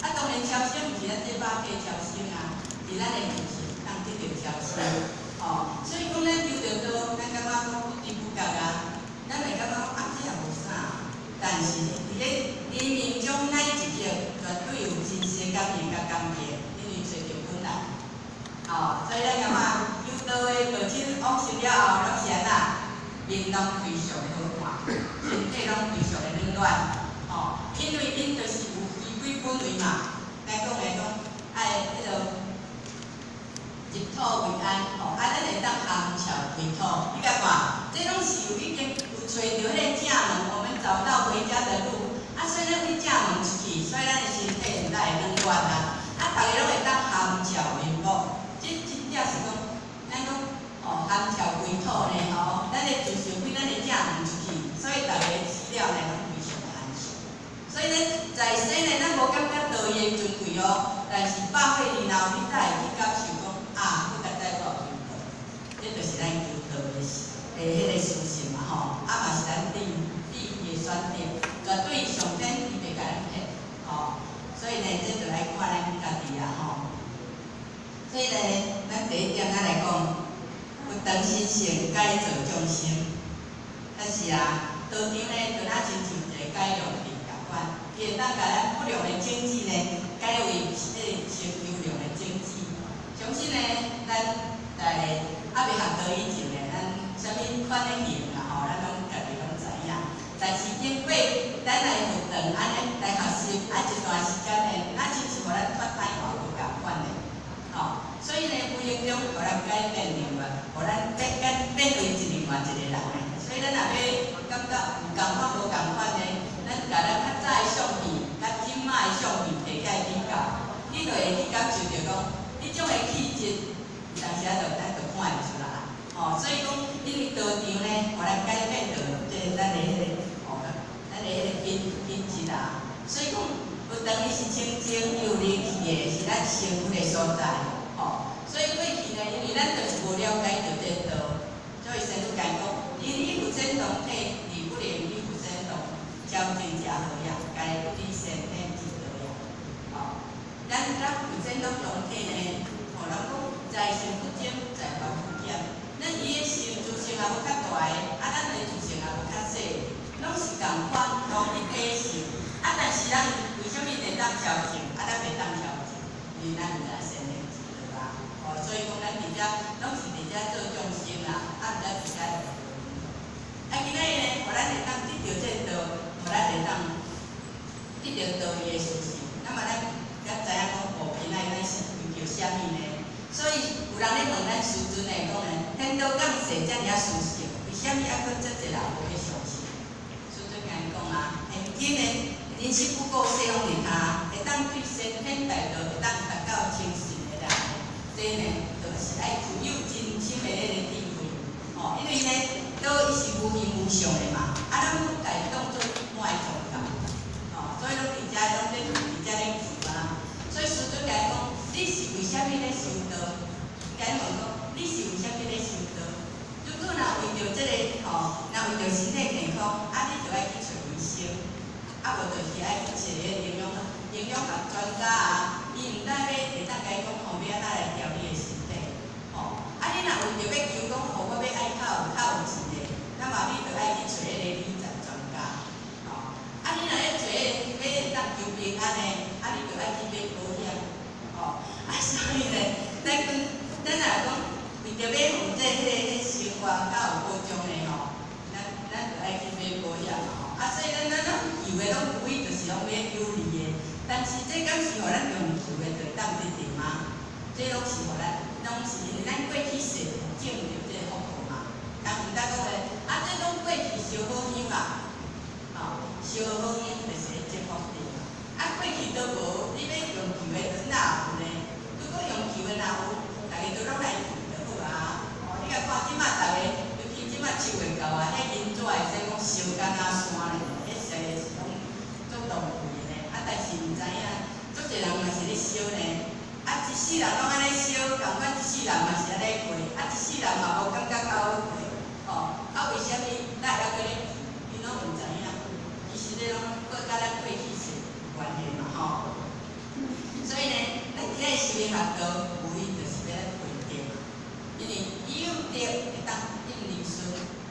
啊，当然超生毋是咱这肉体超生啊，是咱的精神当得到超生。哦，所以讲咱求着道，咱感觉讲不知不觉啊，咱会感觉讲啊，这也无啥。但是伫咧人命中那一刻，绝对有真实感应甲感觉，因为找着困难。哦，所以咱感觉求道的父亲往生了后，拢是安那，面拢非常好看，身体拢非常的软软。哦，因为因就是有非几分位嘛，咱讲爱迄个入土为安，吼，啊，咱会当降潮回土，你甲看，这拢是有已经有找着迄个正门，我们找到回家的路，啊，所以咱去正门出去，所以咱的身体毋才会软软啊，啊，逐个拢会当降潮回土，这真正是讲，咱讲哦，降潮回土呢，吼，咱会就想开咱的正门出去，所以逐个死了呢，拢非常的安详。所以咧，在生呢，咱无感觉道义的尊贵哦，但是百岁以后，你才会去感受讲啊，我家在我有求道，这就是咱求道的迄个事情嘛吼，啊嘛是咱必须的选择，绝对上天伊袂甲咱骗，吼，所以呢，这就来看咱家己啊吼。所以呢，咱第一点咱来讲，不长心性，改造众生，但是啊，道场呢，就若亲像一个改良器。伊会当甲咱不良的经济呢，改为成优良的经济。相信呢，咱在还未学道以前呢，咱啥物款的行啊吼，咱拢家己拢知影。但是经过咱来活动安尼来学习，啊一段时间呢，那亲像互咱脱胎换骨共款的。吼，所以呢，无形中互咱改变另外，互咱变为另外一个人的。所以咱若要感觉有共款无共款呢？咱甲咱较早的相片，甲即摆的相片摕起来比较，你就会去感受着讲，迄种的气质，有当时啊，咱就看会出来。吼，所以讲，因为道场呢，互咱改变着即咱的迄个，吼，咱的迄个品质啊。所以讲，有当伊是清净有灵气的，是咱成佛的所在。吼，所以过去呢，因为咱就是无了解着这道，所以先都讲讲，因依附真同体，理不灵依附真同。交正正好呀，该对身体值得呀。哦，咱有真拢同体呢，吼，人讲在身不精，在法不减。咱伊的身自身也无较大个，啊，咱的自身也无较细，拢是共款同一体性。啊，但是咱为什么会当超性？啊，咱袂当超性，因为咱毋知身体值得啊。哦，所以讲咱伫遮拢是伫遮做众生啊，啊，毋知伫遮。啊，今仔日呢，互咱会当得到这道。咱会当得到道义的事情，那么咱才知影讲和平咱是追求啥物呢？所以有人咧问咱师尊来讲呢，天道敢是遮尔殊胜，为虾米还佫遮侪人无去相信？师尊甲因讲啊，现今呢人生不过世风日下，会当对先天大道会当达到清净的人，这呢就是爱具有真心的迄个智慧。哦，因为呢，道伊是无形无相的嘛，啊，咱不家当做。爱宗教，哦，所以拢伫遮拢咧伫遮咧求啊。所以师尊甲伊讲，你是为虾米咧修道？甲伊问讲，你是为虾米咧修道？如果若为着即个吼，若为着身体健康，啊，你就爱去找医生，啊，无就是爱去找营养学专家啊。伊毋但会当甲伊讲，吼，要安怎来调理个身体，吼。啊，你若为着要求讲，吼，我要爱较有钱的，那么你就爱去找迄个理财专家。啊，你若咧做要当求平安的，啊，你就爱去买保险，吼，啊，所以呢，咱若讲为着要互迄生活较有保障的吼，咱就爱去买保险嘛吼，啊，所以咱求的拢无非就是拢要有利的，但是这敢是互咱用求的就当得到吗？这拢是互咱，拢是因为咱过去世种着这个福报嘛，但毋但讲咧，啊，这拢过去烧好香啊。烧好香就是会积福德嘛。啊，过去都无，你要用求的哪有呢？如果用求的哪有，大家都拢来求就好啊。哦，你甲看即摆大家，尤其即摆树会到啊，迄银纸会使讲烧干啊山咧，迄实在是拢足浪费的。啊，但是毋知影，足侪人嘛是咧烧呢。啊，一世人拢安尼烧，共款一世人嘛是安尼过，啊，一世人嘛无感觉到好过。哦，啊，为虾米咱还搁咧？伊拢毋知影。其实咧拢。学道有伊就是要来培德，因为伊有德会当应儿孙，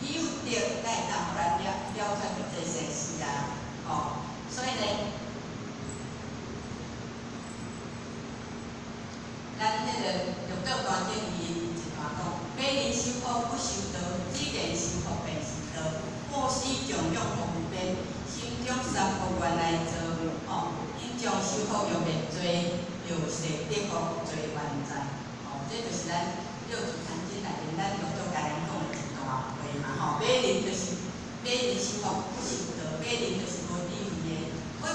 伊有德才会当互咱了解到这世事啊，哦，所以呢，咱迄个六道大经伊一段讲，美人修福不修道，只见修福便是道，过世供养福不变，心中三福原来做，哦，因将修福用面做，又是得福做原在，哦，这就是咱六祖坛经内面咱六道家人讲的一段话嘛，吼，美人就是美人修福不修道，美人就是无智慧的，阮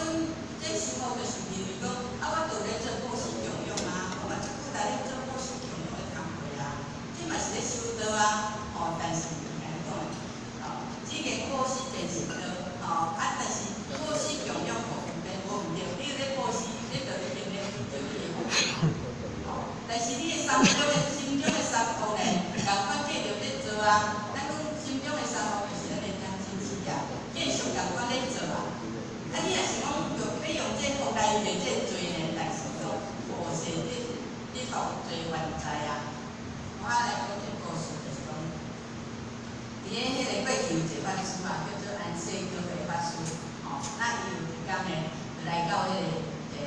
这修福就是认为讲，啊，我倒咧做过世供养啊，我嘛足久来咧做过世供养的工课啊，这嘛是咧修道啊，哦，但是伊安尼讲的，哦，只见过世便是道，哦，啊，但是过世供养无毋对，无毋对，你咧过世，你着咧用咧做你的福，哦，但是你的心中的三福呢，共款继续咧做啊，咱讲心中的三福就是咱的良心事啊，继续共款咧做啊，啊，你若是讲要用这福来圆这罪呢，但是讲无是你福做原在啊，我来讲这故事就是讲，伫咧迄个过去有一个法师嘛，叫做安世高的法师，哦，那伊有一天呢，就来到迄个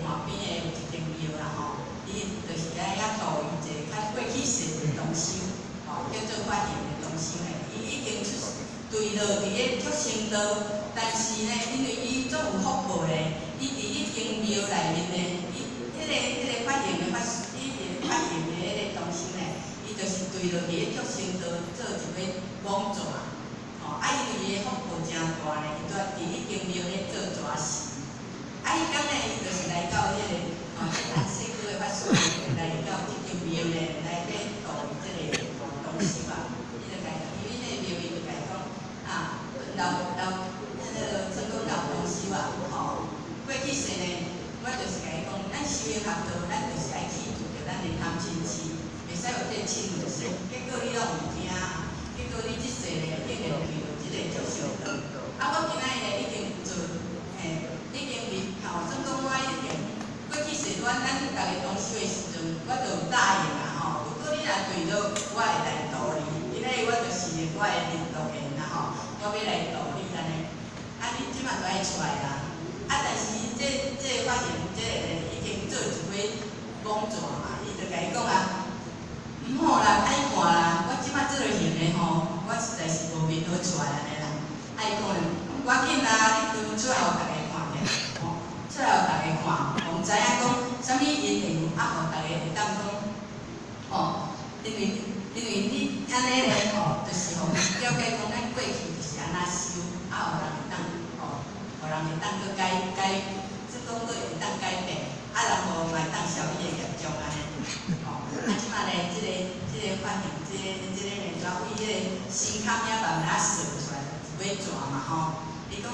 岸边的有一间庙啦，吼，伊就是来遐度一个较过去世的同修，哦，叫做法言的同修诶，伊已经出对落伫咧出生道，但是呢，因为伊总有福报咧，伊伫迄间庙内面呢，伊迄个法言的法师，伊个法言的迄个同修呢，伊就是对落伫咧出生道做一个讲座，哦，啊，因为伊的福报真大呢，伊蹛伫迄间庙咧做蛇事。啊，迄天呢，伊就是来到迄个安世高的法师来到即间庙呢，来咧度即个同修啊。伊就甲因为迄个庙，伊就甲伊讲啊，老成功老同修啊，吼，过去世呢，我就是甲伊讲，咱修行学道，咱就是爱去除着咱的贪嗔痴，袂使有这嗔着心。结果你拢毋听，结果你即世呢，竟然去着即个足修道。啊，我今仔日呢已经做嘿。已经吼，算讲我已经过去世咱逐个同修的时阵，我就有答应啦吼。如果你若对落，我会来度你。因为我就是我的领导员啦吼，我要来度你安尼。啊，你即马就爱出来啦。啊，但是这发现这个已经做一回讲座嘛，伊就甲伊讲啊，毋好啦，歹看啦，我即马做落行的吼，我实在是无面好出来安尼啦。啊，伊讲咧，无要紧啦，你就出来互大家。哦，出来互大家看，互知影讲啥物因缘，啊，互大家会当讲，哦，因为你安尼咧，吼，就是互了解讲咱过去就是安那修，啊，互人会当，哦，互人会当去即讲佫会当改变，啊，然后嘛会当消伊的业障安尼，哦，啊，即摆咧，即个发现，即个面纸为迄个心坎遐慢慢扫出来，一尾蛇嘛吼，伊讲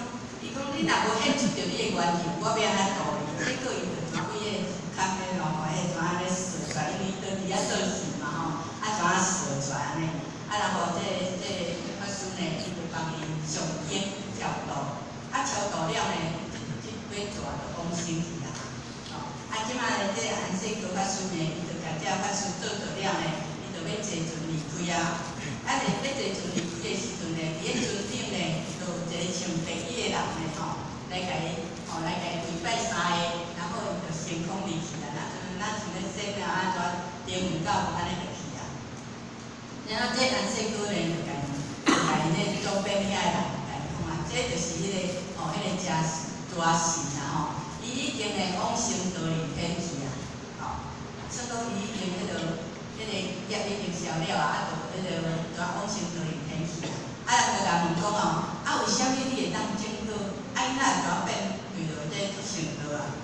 你若无显出着你的原型，我要安怎度你？结果伊就全为迄个坎边咯，迄怎啊咧扫出来，因为倒伫遐做事嘛吼，啊怎啊扫出来安尼？啊然后这法师呢，伊就帮伊上经超度，啊超度了呢，即尾蛇就往生去啦。哦，啊即摆呢，这安世高法师呢，伊就甲这法师做着了呢，伊就要坐船离开啊。啊，要坐船离开的时阵呢，伫迄船顶呢，就有一个穿白衣的人呢，吼，来甲伊跪拜三下，然后伊就升空离去啦。咱像咧说啊，怎天门到安尼就去啊。然后这安世高呢，就甲伊咧周边遐的人甲伊讲啊，这就是迄个迄个蛇神啦吼，伊已经呢往生道离天去啊，吼，算讲伊已经迄个业已经消了啊，就往生道离天去啊。啊，人就甲问讲哦，啊为虾米你会当证道？啊，伊哪会怎变对着这出生道啊？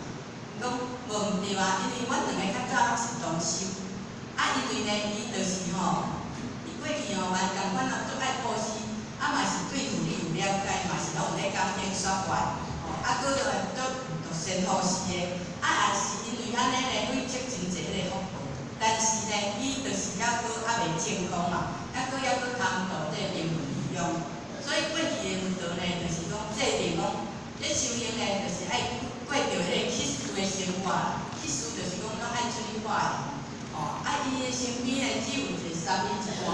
伊讲无毋对啊，因为阮两个较早是同修，啊，因为呢，伊就是吼，伊过去吼嘛共款啊，足爱布施，啊嘛是对佛理有了解，嘛是拢有咧讲经说法，吼，啊，佫足善护士的，啊，也是因为安尼呢，累积真济迄个福报。但是呢，伊就是还佫还袂成功嘛，还佫贪图这名闻利养，所以过去的佛道呢，就是讲制定讲，这修行呢，就是爱过着迄个乞食的生活，意思就是讲，拢爱出去化验。哦，伊的身边呢只有一个3米一外，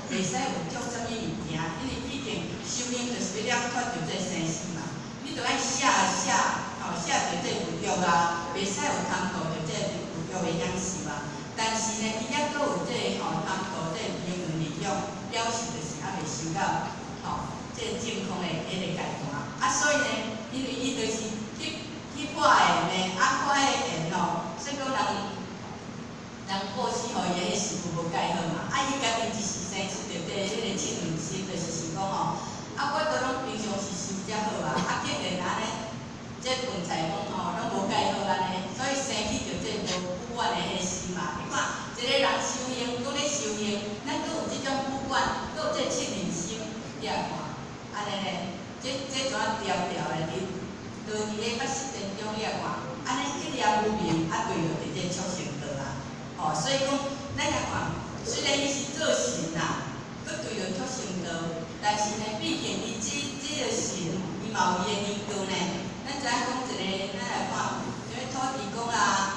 袂使有足啥物物件，因为毕竟修行就是要了脱着这生死嘛。你着爱写，写着这有药啊，袂使有贪图着这有药的样式嘛。但是呢，伊也阁有这贪图这名闻利养，表示就是还袂收到这健康的迄个阶段。所以呢，因为伊就是去化验呢，化验所以讲人过世互伊的媳妇无介好嘛，伊家己一时生出着迄个凊良心，就是讲我都拢平常时修遮好啊，竟然安尼，这饭菜拢拢无介好安尼，所以生起着这无不管的迄个心嘛。你看，一个人修行，搁咧修行，咱搁有这种不管，搁有这凊良心，你也看，安尼咧，这怎啊调的？就伫咧法实当中，你也看，安尼一念无明，对着伫这出成道啊。所以讲，咱也看，虽然伊是做神啦，佮对着出成道，但是呢，毕竟伊这个神，伊嘛有伊的依据呢。咱知影讲一个，咱来看，像土地公啊，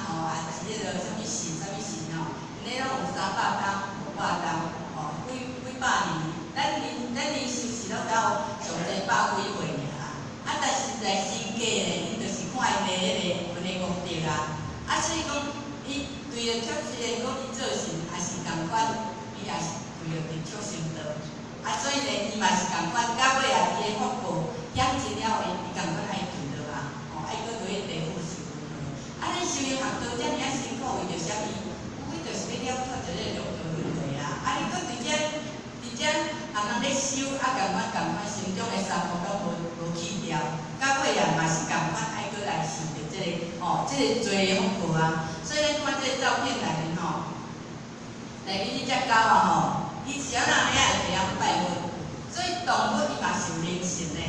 是迄个啥物神，因咧拢有300担、500担，几百年。咱年寿是拢到上济100几岁尔但是来世界呢，因就是看伊的迄个功德啊。所以讲，伊对着出虽然讲伊做神，也是共款，伊也是对着伫出成道。所以呢，伊嘛是共款，到尾啊，伊的福报养尽了后，伊共款爱对着啊，爱搁对地府受轮回。咱修行学道遮尔辛苦，为着啥物？无非就是要了脱着这六道轮回啊。你搁伫遮人咧修，共款心中的三福拢无去掉，到尾啊嘛是共款爱搁来受着这个这个罪的福报啊。所以咱看这个照片内面内面这只狗啊伊是要让你爱会晓拜佛，所以动物伊嘛是有灵性的。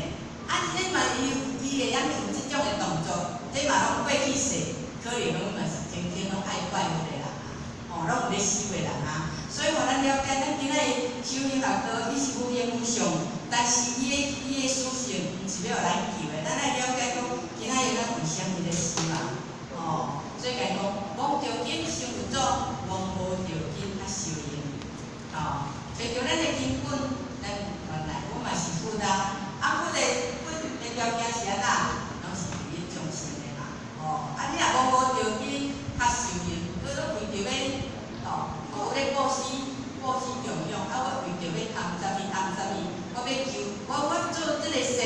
这嘛伊会晓有这种的动作，这嘛拢过去世，可能拢嘛是真正拢爱拜佛的人啊，拢有咧修的人啊。所以互咱了解，咱今仔日修行学道，伊是有形有相，但是伊的属性毋是要咱求的。咱来了解讲，今仔日咱为虾米咧修啊？所以讲，望着经修有祖，望无着经较修行。所以就咱的根本，咱原来我嘛是佛啊。佛的条件是安怎？拢是为众生的嘛。你若望无着经较修行，佮拢为着要我咧布施供养，我为着要贪啥物，我要求我做即个善，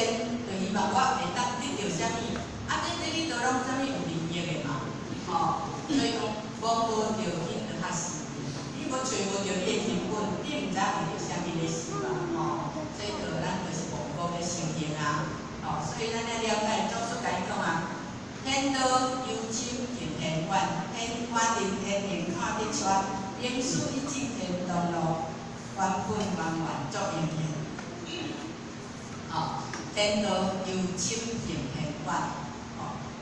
就希望我会当得到啥物，这里头拢啥物有利益的嘛，所以讲望无着经就较是，你无找无着你的根本，你毋知为着啥物咧事嘛，所以就咱就是忘我的修行啊，所以咱来了解，总说甲伊讲啊，天道幽深行天远，天远人天人看得出。因此，一进天堂路，原本圆圆作因缘。天道由深行偏远。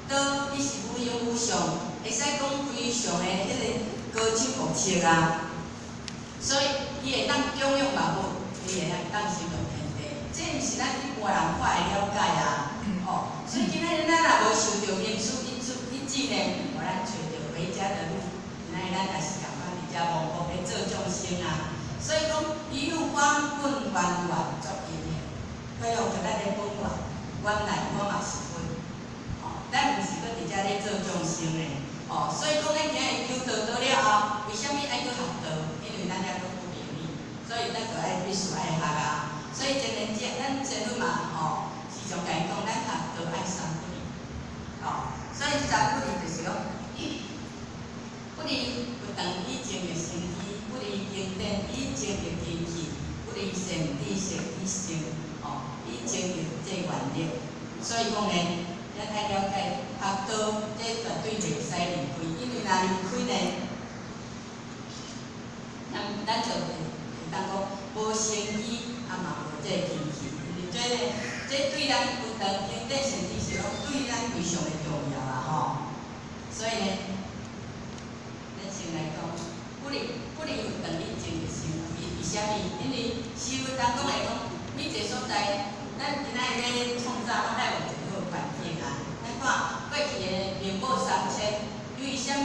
道伊是有形有相，会使讲非常的迄个高深莫测啊。所以，伊会当中用万物，伊会当生动天地。这毋是咱一般人看会了解啊。所以今仔日咱若无受着因此一进呢，互咱找着回家的路。今仔日咱也是共款。望佛的做众生啊，所以讲一路原本圆圆作因缘，配合着咱的本源，原来我嘛是佛，咱毋是搁伫遮咧做众生的，所以讲咱今日求道了后，为虾米爱搁学道？因为咱还搁不明理，所以咱就爱必须爱学啊。所以前年节咱前头嘛，时常甲伊讲，咱学道爱三不离，所以三不离就是讲。不离不等以前的身体，不离经典以前的天气，不离善知识以前，以前的这原理。所以讲呢，咱爱了解学道，这绝对袂使离开，因为若离开呢，咱就会当讲无生机，嘛无这天气，因为这对咱不等经典善知识，拢对咱非常的重要啊所以呢。来讲，不离有等于真的修，为虾米？因为修当讲来讲，每一个所在，咱今仔日咧创造，咱爱有一个好环境啊。咱看过去的名报3000，因为虾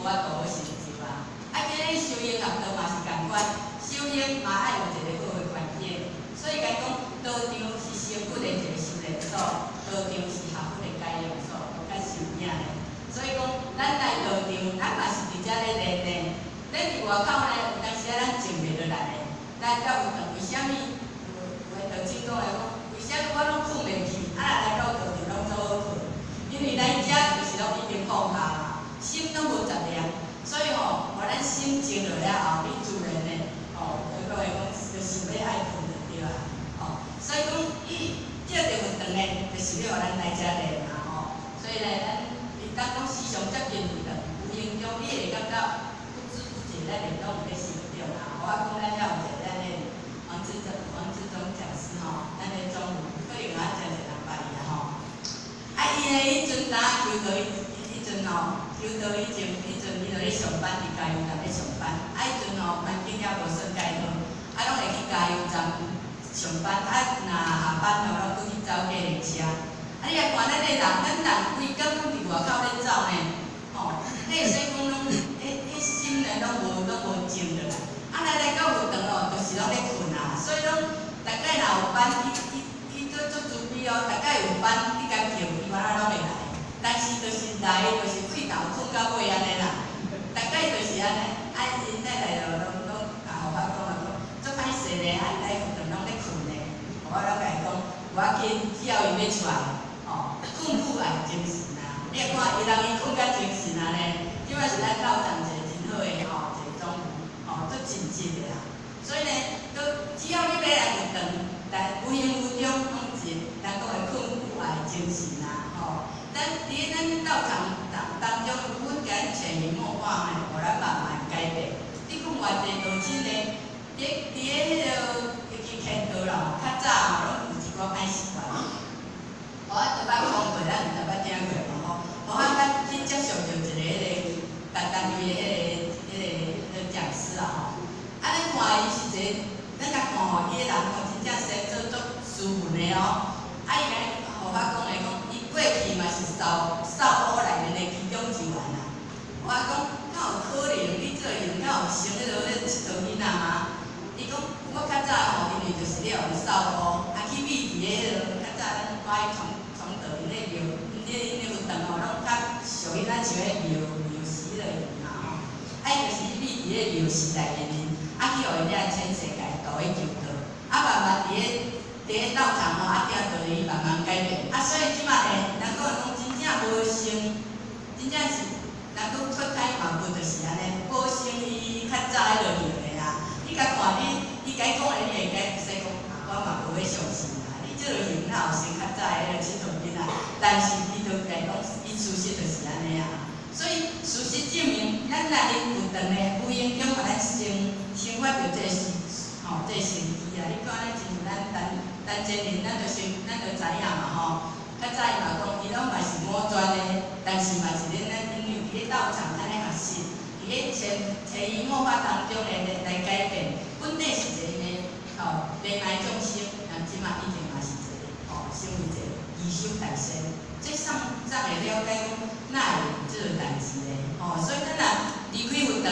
法度好成就啊。啊，今日修行学道嘛是共款，修行嘛爱有一个好的环境，所以讲道场是成佛的一个修炼所，道场是学佛的解用所，较受影的。所以讲，咱来道场，咱嘛是伫遮咧练练。咱伫外口呢，有当时啊，咱静袂落来的。咱到有当为虾米？有诶道经讲来讲，为虾米我拢困袂去？啊，来到道场拢做好困，因为来遮就是拢已经放下啦，心拢无杂念，所以互咱心静落了后，你自然的就讲会讲，就是要爱困就对啦。所以讲，这个运动呢，就是要互咱来遮练嘛所以呢，咱当讲时常接近运动，有形中你会感觉不知不觉咱运动在成长我讲咱了有一个咱的王志忠讲师咱的中午可能我真侪人捌伊伊呢，迄阵打求道，迄阵求道以前，伊就咧上班，伫加油站咧上班。迄阵环境也无算介好，拢会去加油站上班。若下班拢去走计程车。你来看咱人，咱人规工拢伫外口咧走呢，迄个说讲拢，迄心呢拢无静落来。来到运动就是拢咧困所以拢大概若有班，伊做自卑大概有班，你家叫伊晚拢会来。但是就是来，就是过头困到尾安尼啦。大概就是安尼，因奶奶拢互我讲做歹势咧，来运动拢咧困咧。我拢甲伊讲，无要紧，只要伊要出来。困苦也是精神啊！你看，伊困甲精神啊呢，即摆是咱道场一个真好的一个中午，足亲切的啦。所以呢，只要你要来运动，但有形有中，拢是咱讲的困苦也是精神啊！伫咱道场当中，阮甲咱潜移默化互咱慢慢改变。你讲偌济道亲呢，伫迄个去劝道啦，较早拢有一寡歹习惯。我逐摆讲过，咱毋知捌听过我捌去接触着一个单位的迄个讲师咱看伊是一个，咱甲看伊个人真正生做足斯文的伊甲互我讲伊过去嘛是少乌内面的其中一员啦。我讲敢有可能你做人敢有生迄落咧佚佗囡仔吗？伊讲我较早因为就是咧有少乌，去秘伫迄落较早咱看伊从道因咧庙，因咧运动拢较属于咱像迄庙时迄落样嘛伊就是秘伫咧庙时内面，去互伊了全世界度去求道，慢慢伫咧道场行道伊慢慢改变。所以即马呢，人讲真正无成，真正是人讲脱胎换骨，就是安尼，无成伊较早迄落样的啦。你甲看伊甲讲的，你会甲使讲我嘛无要相信啦。你即落样哪有生较早的迄个佚佗囡仔？但是伊就甲讲，伊事实就是安尼所以事实证明，咱来运动呢，无形中互咱生发着这个这个成绩你看咱真咱单真人，咱就知影嘛较早伊嘛讲，伊拢嘛是五专的，但是嘛是咱因为伫咧道场安尼学习，伫咧潜移默化当中来改变。本底是一个恋爱众生，但即马已经嘛是一个成为一个义修大仙。这上会了解讲，哪会有即种代志咧？所以咱若离开运动，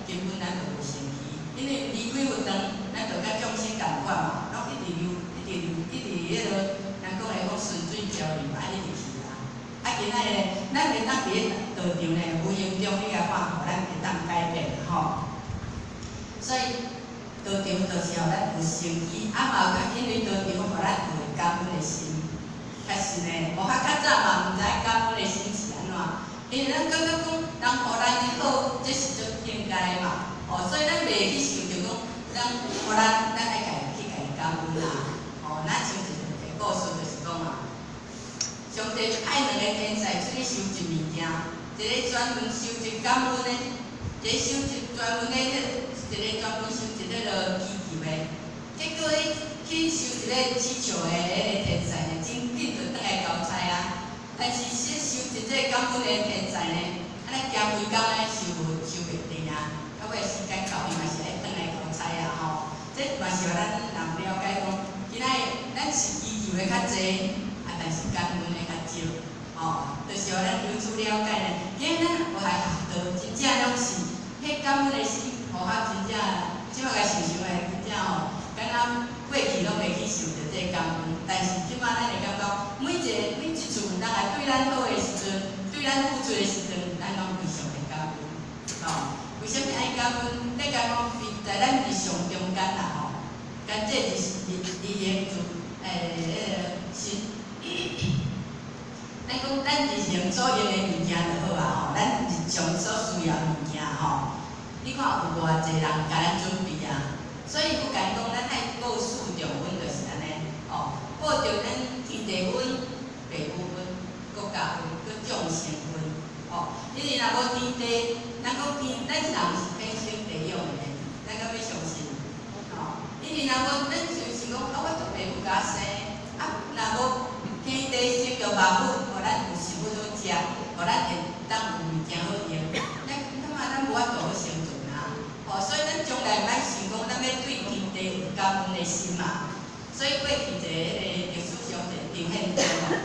根本咱就无成气，因为离开运动，咱就甲众生共款嘛，拢一直迄落，人讲来讲顺水漂流，一直去啦。今仔日咱会当伫咧道场呢，无形中你甲看，互咱会当改变所以道场就是互咱有成绩，嘛有因为道场互咱有感恩的心。确实呢，较早嘛毋知感恩的心是安怎，因为咱感觉讲人互咱的好，这是足应该嘛。所以咱袂去想着讲，互咱爱去甲伊感恩啦。咱像一个故事就是讲上帝派两个天使出去收集物件，一个专门收集感恩的，一个收集专门的一个专门收集迄落祈求的。结果去收一个祈求的迄个天使呢，真紧就转来交差但是收集这个感恩的天使呢，安尼行规工收袂定到尾时间到，伊嘛是爱转来交差这嘛是互咱人了解讲，今仔咱是祈求的较济，但是感恩的较少就是互咱彼此了解呢。今仔咱学习道，真正拢感恩的心，互我真正即摆甲想想诶，真正吼，敢若过去拢袂去想着这感恩，但是即摆咱会感觉每一处人来对咱好诶时阵，对咱付出诶时阵，咱拢非常诶感恩。吼，为虾米爱感恩？你讲讲在咱日常中间啦吼，甲这是言自是。咱讲咱日常所用的物件就好啊吼，咱日常所需要物件吼，你看有偌济人甲咱准备啊，所以不敢讲咱爱顾事重阮就是安尼哦，顾着咱天地阮、父母阮、国家阮、佮众生阮哦，因为若无天地，咱讲天，咱人是天生地养的，咱敢要相信哦，因为若无咱就是讲啊，我做父母甲生啊，若无。天地生着万物，互咱有食物好食，互咱会当有物件好用。咱无法度好生存啊！吼，所以咱将来莫想讲，咱要对天地有感恩的心嘛。所以过去一个历史上一个陈宪章吼，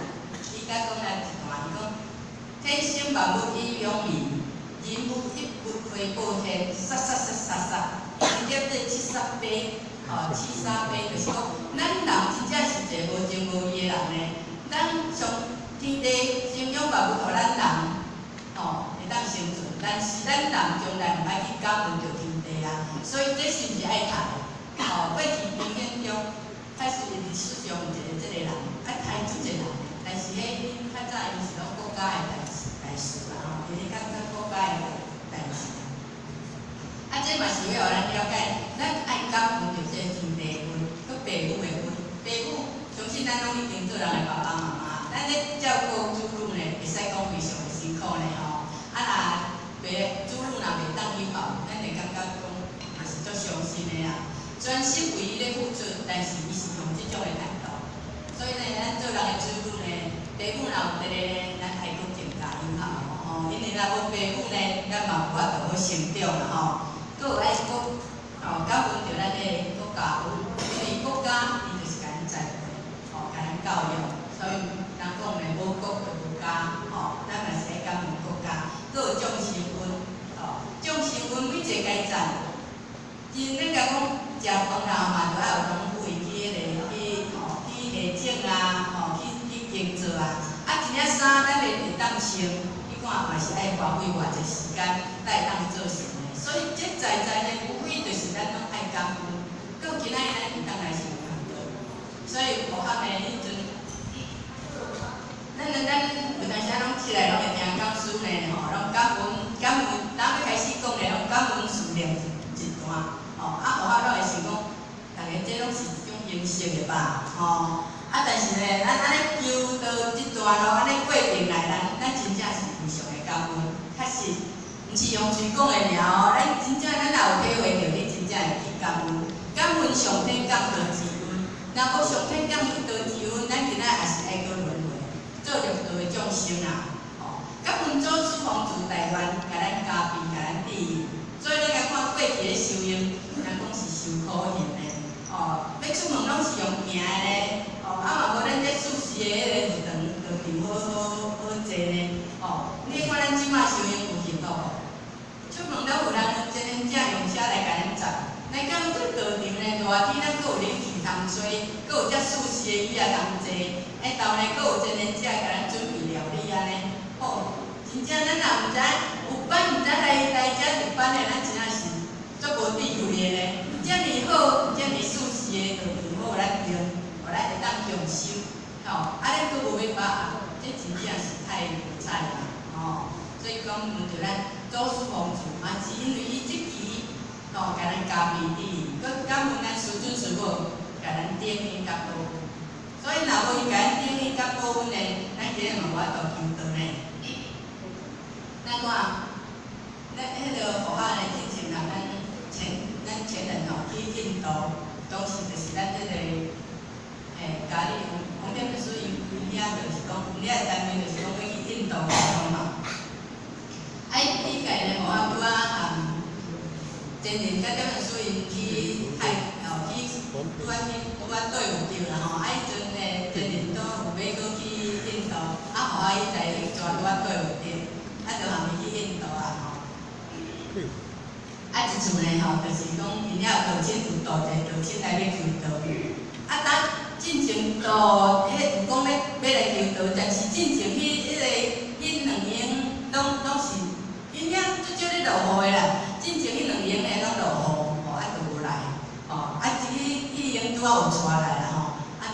伊甲讲咱一段，伊讲天生万物以养人，人无一物回报天，杀，直接这73倍，吼73倍，就是讲咱人真正是一个无情无义的人呢。咱上天地生养万物，互咱人吼会当生存，但是咱人从来毋爱去感恩着天地啊，所以这是毋是爱杀的？吼，过去陈宪章开始历史上有一个即个人，爱杀真侪人，但是迄较早因是拢国家的大事啦吼，因为较早国家的代志。啊，这嘛是要互咱了解，咱爱感恩着即个天地阮，佮父母的阮，父母。相信咱拢已经做人的爸爸妈妈，咱咧照顾子女呢，会使讲非常的辛苦呢吼。啊，若子女若袂当依靠，咱会感觉讲也是足伤心的啊。全心为伊咧付出，但是伊是用即种的态度。所以呢，咱做人的子女呢，父母若有伫咧，咱爱搁增加依靠吼。因为若无父母呢，咱嘛无法度好成长啦吼。搁有爱搁感恩着咱的国家，因为国家伊就是甲咱栽培。甲咱教育，所以人讲的无国就无家，吼，咱嘛是爱感恩国家，搁有众生分，吼，众生分每一个阶层，真咱甲讲食饭啦嘛，就爱有农夫去去下种啊，吼，去耕作啊，啊一领衫咱会当穿，你看嘛是爱花费偌济时间，才会当做成的，所以这在的无非就是咱拢爱感恩，搁今仔日咱会当来想。所以学校呢，迄阵，咱有当时拢起来拢会听讲师呢，吼，拢感恩，咱要开始讲咧，拢感恩数量一段，吼，啊学校拢会想讲，大家这拢是一种形式的吧，吼，啊但是呢，咱安尼求到这段路安尼过程来，咱真正是非常的感恩，确实，毋是用嘴讲的尔哦，咱真正咱若有体会到，你真正会去感恩，感恩上天降德之。若无上天降福道之恩，咱今仔也是爱搁轮回，做着道的众生啊！吼，感恩祖师皇祖台湾，甲咱加庇，甲咱庇佑。所以咱来看过去的修行，人讲是受苦行的，哦，要出门拢是用行的咧，哦，啊嘛无咱这舒适的迄个路好坐呢，哦，你看咱即马修行有幸福无？出门都有人真正用车来甲咱载。咱讲这道场呢，热天咱阁有冷气通吹，阁有遮舒适的椅仔通坐，下昼呢阁有真人者甲咱准备料理安尼，吼，真正咱若毋知有班毋知来遮入班的，咱真正是足无智慧的咧。遮尔好，遮尔舒适的道场，好互咱用，互咱会当用心，吼，啊咱阁无要把握，这真正是太无彩啦，吼。所以讲，问着咱祖师皇祖嘛，是因为伊即期。吼，甲咱加庇庇，佮感恩咱师尊师母，甲咱点烟甲保温。所以若无伊甲咱点烟甲保温呢，咱今日嘛无法度求道呢。咱看，咱迄个学校呢，之前人咱前人吼去印度，当时就是咱即个家里黄天秘书因遐就是讲，因遐单位就是讲要去印度学嘛。伊家呢学校拄啊含。真人甲点书因去拄啊对有着啦吼，啊迄阵呢真人都有要搁去印度，啊互伊在抓拄啊对有着，啊就含伊去印度啊吼。一厝呢吼，就是讲因遐道亲有道一个道亲来要求道，当进前道迄有讲要来求道，但是进前迄两营拢是因遐足少咧落雨的啦，进前迄两营呢拢落雨，吼就无来，吼迄营拄好有带来啦吼，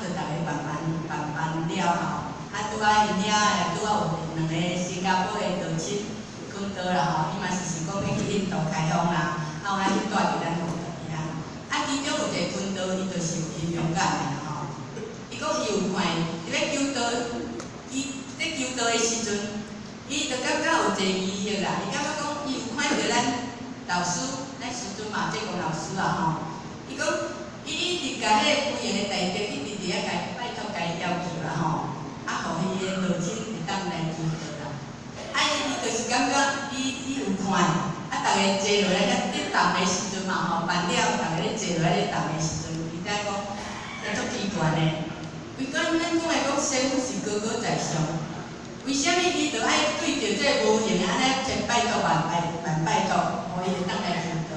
就逐个办了吼，拄啊因遐拄好有两个新加坡的道亲昆道啦吼，伊嘛是想讲要去印度开放啦，有来去住伫咱福岛遐，其中有一个昆道，伊就是有形容感的啦吼，伊讲伊有看伫咧求道，伊咧求道的时阵，伊就感觉有一个疑惑啦，伊感觉讲伊有看到咱老师，咱师尊嘛，这个老师啊吼，伊讲伊一直甲迄个有闲的大德一直伫遐甲伊拜托甲伊要求啦吼，互伊的道亲会当来求道啦。伊就是感觉伊有看，逐个坐落来咧谈的时阵嘛吼，办了，逐个咧坐落来咧谈的时阵，伊知讲足奇怪呢。为咱讲的讲师傅是高高在上，为虾米伊着爱对着这无形的安尼千拜托万拜托，互伊会当来求道？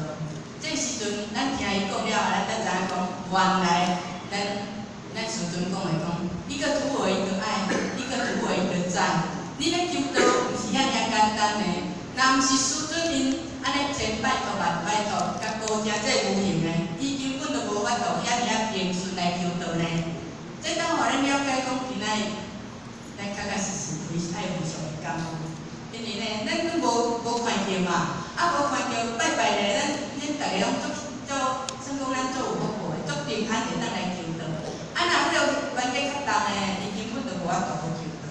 这时阵，咱听伊讲了，咱知影讲，原来咱师尊讲的讲，一个图为一个爱，一个图为一个在。你咧求道毋是遐尔简单的，若毋是师尊因安尼千拜托万拜托，甲高正这无形的，伊根本就无法度遐尔平顺来求道呢。这当互咱了解讲，今仔咱确实爱非常的感恩，因为呢，咱无看到嘛，无看到拜拜咧，咱逐个拢算讲咱做有福报的，足平安会当来求道。若迄个关系较重的，伊根本就无法度去求道。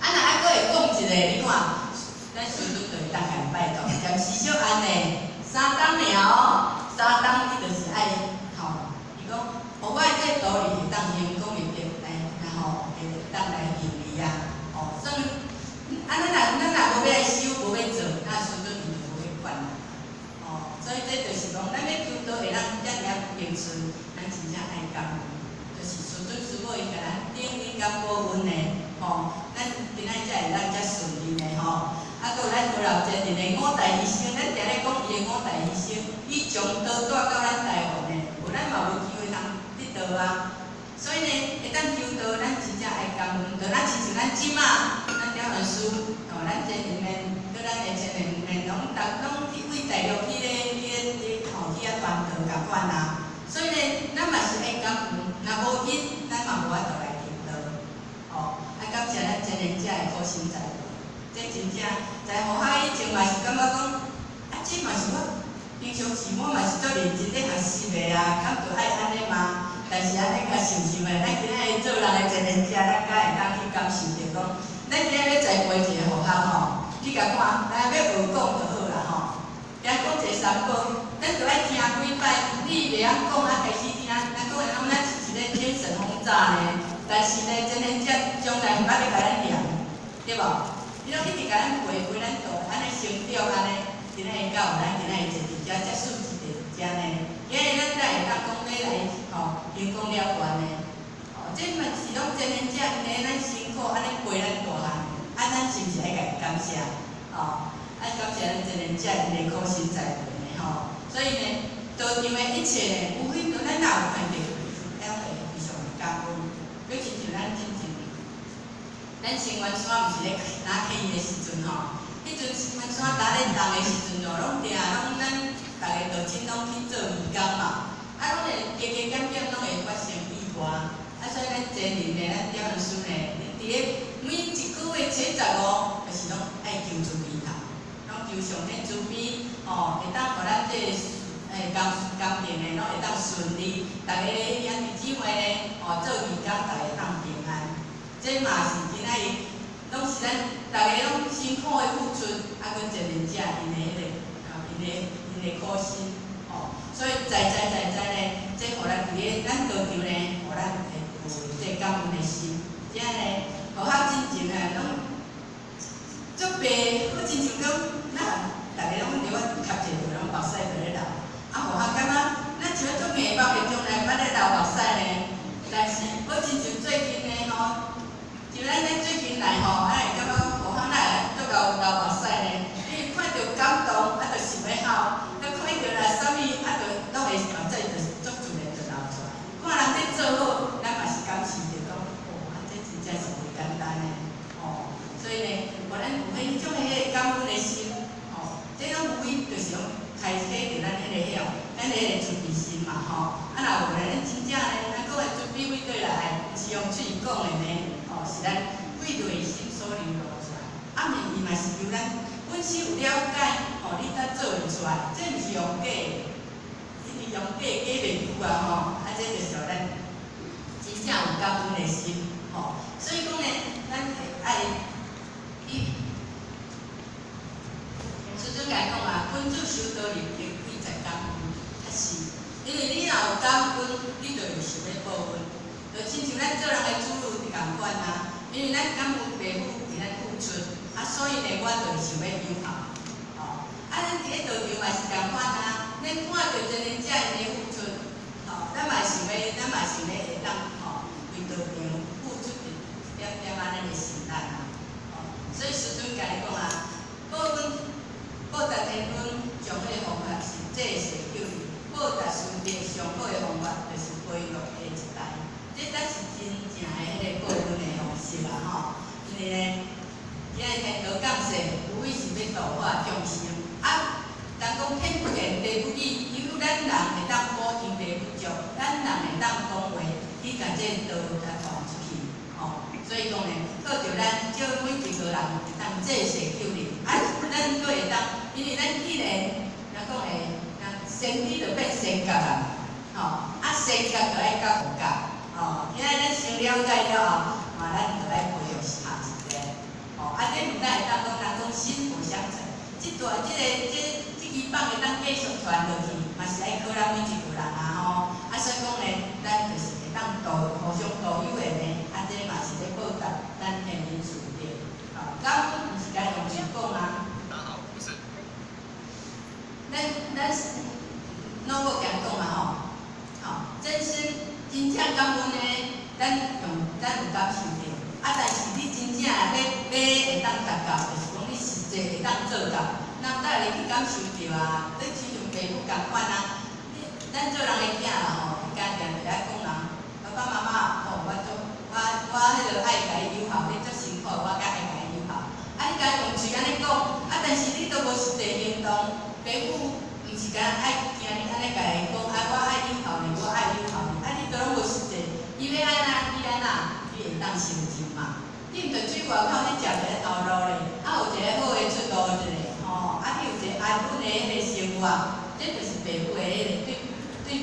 若还佫会讲一个，你看，咱师尊就会当甲伊拜托，但是少安尼，3冬尔哦，3冬伊就是爱吼，伊讲，互我这道理会当成功会得来，然后会当来行利啊，吼，所以，咱若无要来修，无要做，那师尊伊就无要管啦，吼，所以这就是讲，咱要求道会当遮尔平顺，咱真正爱感恩，就是师尊师母伊甲咱顶礼甲保温的，吼，咱今仔才会当遮顺利的吼。佫有咱多老姐伫个五代医生，咱定咧讲伊个五代医生，伊从道带到咱台湾呢，无咱嘛无机会通得道啊。所以呢，会当求道，咱真正爱感恩。就咱亲像咱即马，咱调文书，吼，咱前面，搁咱的前面拢去为大陆去吼去传道共款啊。所以呢，咱嘛是爱感恩，若无因，咱嘛无法度来求道。吼，感谢咱前人者的苦心栽培。这真正在学校以前嘛是感觉讲，这嘛是我平常时我嘛是足认真咧学习的啊，敢着爱安尼嘛？但是安尼甲想想的，咱今仔做人的前人者，咱敢会当去感受着讲，咱今仔要栽培一个学校吼，你甲看，咱要学讲就好啦吼。听讲一个三宝，咱着爱听几摆，你袂晓讲啊，开始听，咱讲的咱是一个精神轰炸呢。但是呢，前人者将来毋捌咧甲咱念，对无？伊拢一直甲咱陪咱度，安尼成长安尼，今仔日到有咱今仔日坐伫遮，遮顺势坐伫遮呢。今日咱才会当讲要来吼，成功了完呢。哦，这嘛是拢前人者因个咱辛苦安尼陪咱大汉，咱是毋是爱甲伊感谢？哦，爱感谢咱前人者因个苦心栽培呢吼。所以呢，道场的一切呢，有许多咱若有看到，要会非常的感恩。尤其像咱真正。咱成员山毋是咧打起伊的时阵吼，迄阵成员山打咧动的时阵哦，拢定拢咱逐个道亲拢去做义工嘛，拢会加减减拢会发生意外，所以咱前年呢，咱调文书呢，伫咧每一个月初15，就是拢爱求助祈祷，拢求上天慈悲，吼，会当互咱这工程呢，拢会当顺利，逐个兄弟姊妹呢，做义工，逐个当平安。这嘛是今仔日，拢是咱逐个拢辛苦的付出，佫前人者因个苦心，吼，所以在呢，这互咱伫咧咱道场呢，互咱会有这感恩的心，这样呢，学校进前呢，拢足白，好亲像讲，逐个拢伫我吸一个拢目屎在咧流，学校感觉咱像足硬目的将来捌咧流目屎呢，但是好亲像最近呢吼。就咱最近来吼，会感觉学校哪会足够流目屎呢？你看到感动，就是要孝，本身有了解，吼，你才做会出来，这毋是用假的，因为用假袂久啊吼，啊，这就是咱真正有感恩的心，吼，所以讲呢，咱会爱师尊甲讲啊，君子修道立定，贵在感恩，确实，因为你若有感恩，你就有想要报恩，就亲像咱做人的主妇是共款啊，因为咱感恩父母为咱付出，啊，所以呢，我就想要友好，哦，啊，咱伫咧道场嘛是共款啊，咱看到真人者因的付出，吼，咱嘛想要会当吼为道场付出一点点安尼的心力啊，哦，所以师尊甲你讲啊，报答天恩上好的方法是济世救人，报答兄弟上好的方法就是培育下一代，这才是真正的迄个报恩的方式啦吼。因为呢，今日天道感谢，有位是要度化众生，啊，人讲天不言地不语，有咱人会当补天地不足，咱人会当讲话去甲这道来传出去，吼。所以讲呢，靠着咱少每一个人会当济世救人，啊，咱佫会当。因为咱既然咱讲诶，先天就变仙格啊，吼，啊仙格就爱甲佛格，吼，今仔咱先了解了后，嘛咱就爱培养下一个，吼，啊，这毋但会当讲人讲薪火相承，这支棒会当继续传落去，嘛是爱靠咱每一个人啊，吼，啊，所以讲呢，咱就是会当互相度友的呢，啊，这嘛是咧报答咱天人师的，吼，感恩毋是该用钱讲啊。咱老母讲嘛吼，吼，真心真正感恩呢，咱有感受着，啊，但是你真正要会当达到，就是讲你实际会当做到，咱才会去感受着啊。你亲像父母共款啊，咱做人的囝啦吼，家己就爱讲人，爸爸妈妈吼，我迄个爱甲伊友好，你足辛苦，我甲爱甲伊友好，啊，你家用嘴安尼讲，啊，但是你都无实际行动。父母毋是干爱惊你安尼甲伊讲，啊，我爱友好呢，我爱友好呢，啊，你都拢无实际，伊要安那，伊安那，你会当成真嘛？你毋着水外口，你食一个头路咧，啊，有一个好诶出路一个，吼，啊，你有一个安稳诶迄个生活，这就是父母诶迄个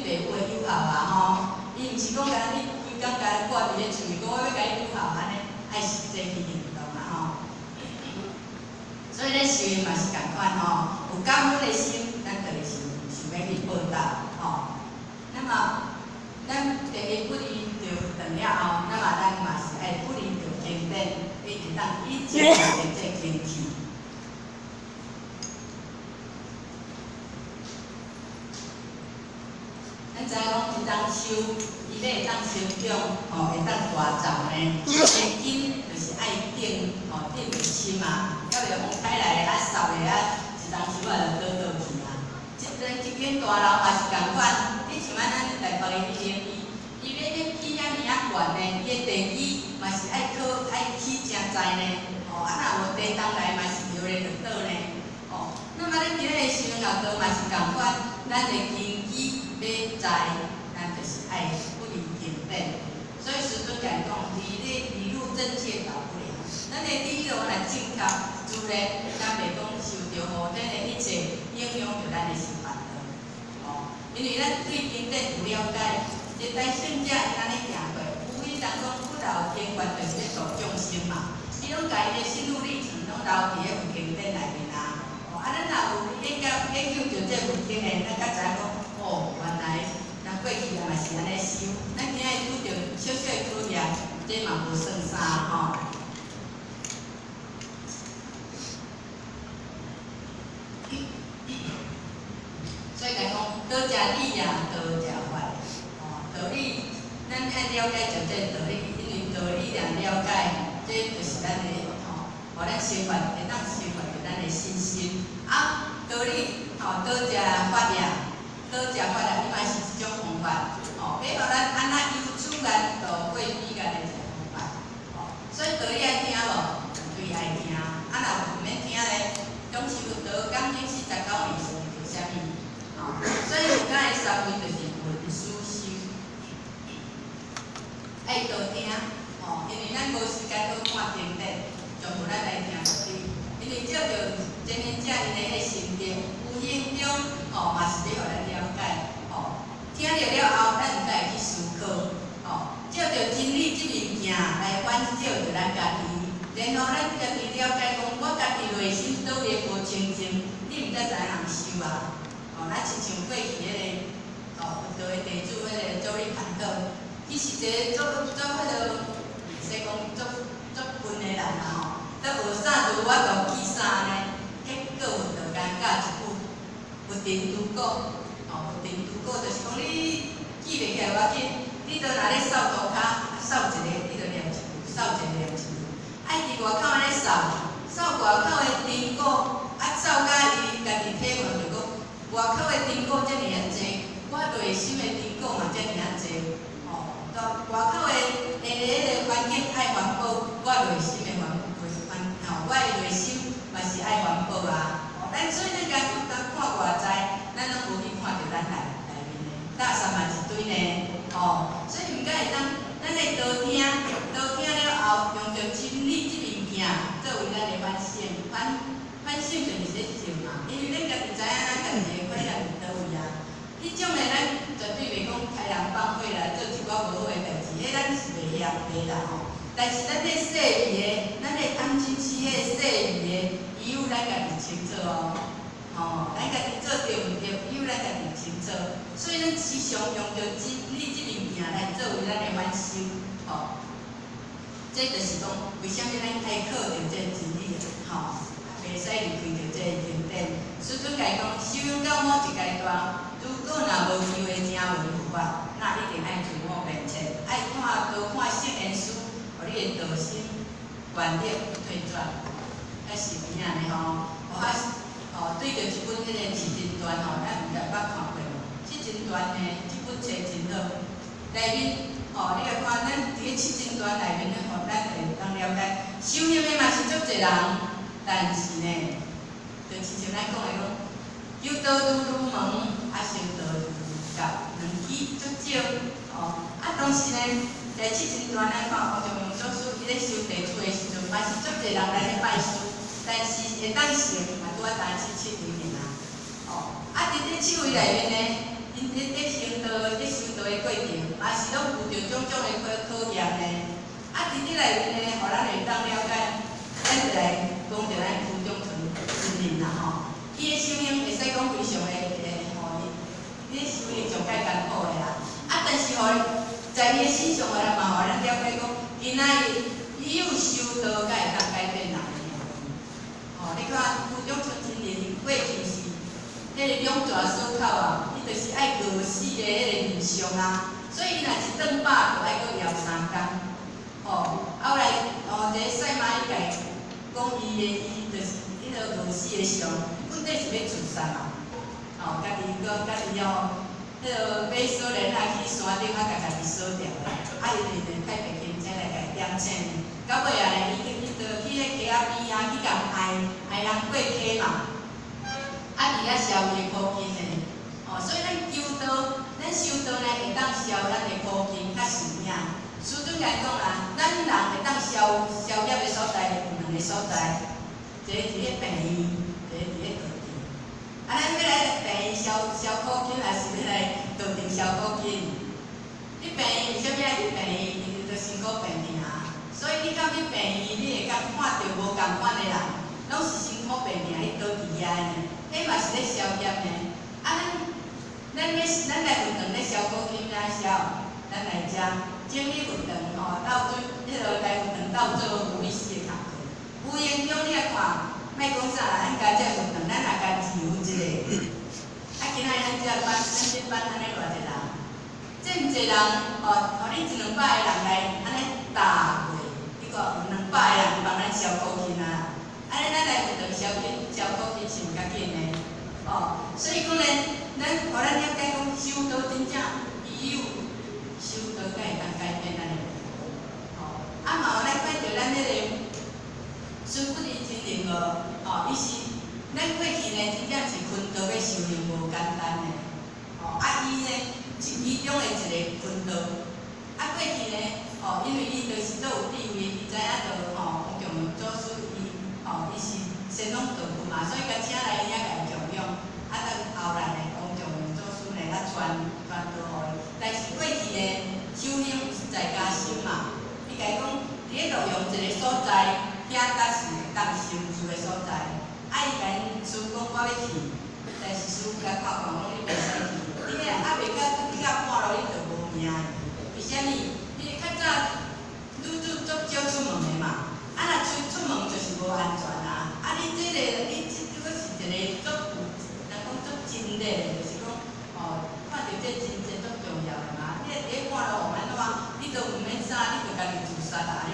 对父母诶友好啊，吼，伊毋是讲干你规工甲伊挂伫咧厝边，讲我要甲伊友好安尼，爱实际去行动啊，吼。所以咧，修嘛是共款吼，有感恩的心，咱就是想要去报答吼。那么，咱第一不离着断了后，那么咱嘛是爱不离着经典，一直当一直往这经去。咱知影讲一当树，伊要会当生长，吼，会当大长呢，最紧就是爱顶，吼，顶袂深啊。要袂风开来，啊扫的啊，一当树啊就倒去啊。一间大楼嘛是共款，你像咱台北的101，伊要起遐尔啊悬呢，伊的地基嘛是爱起真栽呢，吼，啊若无地动来嘛是摇咧就倒呢，吼。那么咱今日的修行道嘛是共款，咱的根基要栽，咱就是爱不离经典。所以师尊讲理路正确导不了，咱的理路来正确。自然，咱袂讲受着后天的一切影响着咱的生活了，哦，因为咱对经典有了解，一代圣者因安尼行过，有伊人讲不留天缘，就是咧度众生嘛，伊拢家己的心路历程拢留伫咧有经典内面啊，哦，啊，咱若有研究着这有经的，咱才知影讲，哦，原来咱过去也嘛是安尼修，咱今仔拄着小小的考验，这嘛无算啥吼。所以讲，道者理啊，道者法，哦，道理，咱爱了解就这道理，因为道理若了解，这就是咱的吼，互咱生活会当生活着咱的信心。啊，道理，吼，道者法呀，道者法呀，伊嘛是一种方法，吼，要互咱安那由自然到过必然的一个方法，吼。所以道理爱听无，绝对爱听，啊，若毋免听咧，总是有道讲49年是着啥物？所以有讲的三位就是文思修，爱多听，吼，因为咱无时间去看经典，就互咱来听道理，因为照着前面遮因的迄心得，有形中嘛是要互咱了解，听着了后，咱毋该会去思考，照着真理即物件来反照着咱家己，然后咱家己了解讲，我家己内心倒咧无清净，你毋知怎样修啊？咱亲像过去迄个佛道的地主迄个周立盘道，伊是一个做迄个，说讲做笨的人啊都学啥就我就记啥呢？结果佛道间教一句，佛定拄果，佛定拄果就是讲你记袂起来要紧，你倒若咧扫涂骹，扫一个你就念一句，扫一个念一句，爱伫外口安尼扫，扫外口的丁果，扫甲伊家己体会就讲。外口的丁果遮尔啊济，我内心的丁果嘛遮尔啊济。外口的迄个环境爱环保，我内心的我的内心嘛是爱环保啊。所以咱家己当看外在，咱拢无去看着咱内面的，搭三万一堆呢。所以毋该会当，咱来多听了后，用着真理即物件作为咱的反省，反省就是咧想嘛，因为咱家己知影咱家己的困难伫倒位啊。迄种的咱绝对袂讲开人放火来做一寡无好的代志，迄咱是袂晓袂啦但是咱咧细微的，咱咧安亲市迄个细微的，伊有咱家己清楚咱家己做对毋对，伊有咱家己清楚。所以咱时常用着真理即物件来作为咱的反省这就是讲，为虾米咱爱靠着这真理袂使离开着这个经典。师尊家讲，修养到某一阶段，如果若无机会听闻佛法，那一定爱自我鞭策，爱多看圣贤书，互你的道心原力退转。是有影的对着即本迄个《七真传》咱毋知捌看过无？《七真传》呢，即本册真好，内面你来看，咱伫个《七真传》内面咱会当了解，修行的嘛是足侪人。但是呢，就是像咱讲的讲，有道愈门，修道愈夹，两起足少当时呢，在七真传咱看黄宗宗祖师伊咧收地主的时阵，嘛是足侪人来咧拜师，但是会当成嘛拄仔377位尔伫这7位内面呢，因咧修道的过程，嘛是拢遇着种种的考验呢。伫这内面呢，互咱会当了解。咱就来讲着咱初中村人啦伊的修行会使讲非常的伊的修行上介艰苦的啦。但是在伊的身上的人嘛，互咱了解讲，今仔日伊有修道，才会当改变人的命运。你看初中村人过去是迄个两蛇锁口伊就是爱饿死的迄个面相啊，所以伊若一顿饱，就爱搁枵3工。后来一个赛马伊家讲伊就是迄个饿死的相，本底是要自杀嘛。家己迄个买锁链去山顶甲家己锁掉啦。伊就太平轻车来家点醒。到尾啊，伊就去迄溪仔边去共爱人过溪嘛。伫遐消伊的苦筋呢。所以咱修道呢，会当消咱的苦筋较顺影。师尊来讲啦，咱人会当消业的所在有2个所在，一个伫咧病院，一个伫咧道场。咱要来病院消苦筋，还是要来道场消苦筋？你病院为虾米爱去病院？因为着辛苦病痛啊。所以你到去病院，你会甲看到无共款的人，拢是辛苦病痛，伊倒伫遐呢。迄嘛是咧消业呢。咱来运动咧消苦筋哪消？咱来遮。整理运动到做来运动到做无意识的工课。有闲中你来看，莫讲啥，咱家这运动，咱也家自由一个。今仔日咱这班安尼偌济人，这毋济人你100-200个人来安尼搭过，你看有200个人帮咱消苦筋啊。安尼咱来运动消苦筋是毋较紧的。所以讲呢，咱互咱了解讲修道真正伊有。修道才会当改变咱的命运。嘛有咱看到咱迄个孙不离真灵伊是咱过去呢，真正是坤道要修行无简单的。伊呢是其中的一个坤道。过去呢，因为伊就是做有地位，伊知影着黄宗宗祖师伊是神农道夫嘛，所以住的所在，伊甲因师讲我要去，但是师傅甲看讲你袂使去，你个还袂到半路你就无命去，为虾米？你较早愈足少出门的嘛，若出门就是无安全啊。你即个你即个是一个足人讲足真理的，就是讲看到这真足重要的嘛。你半路安怎，你都毋免啥，你就家己自杀啦，你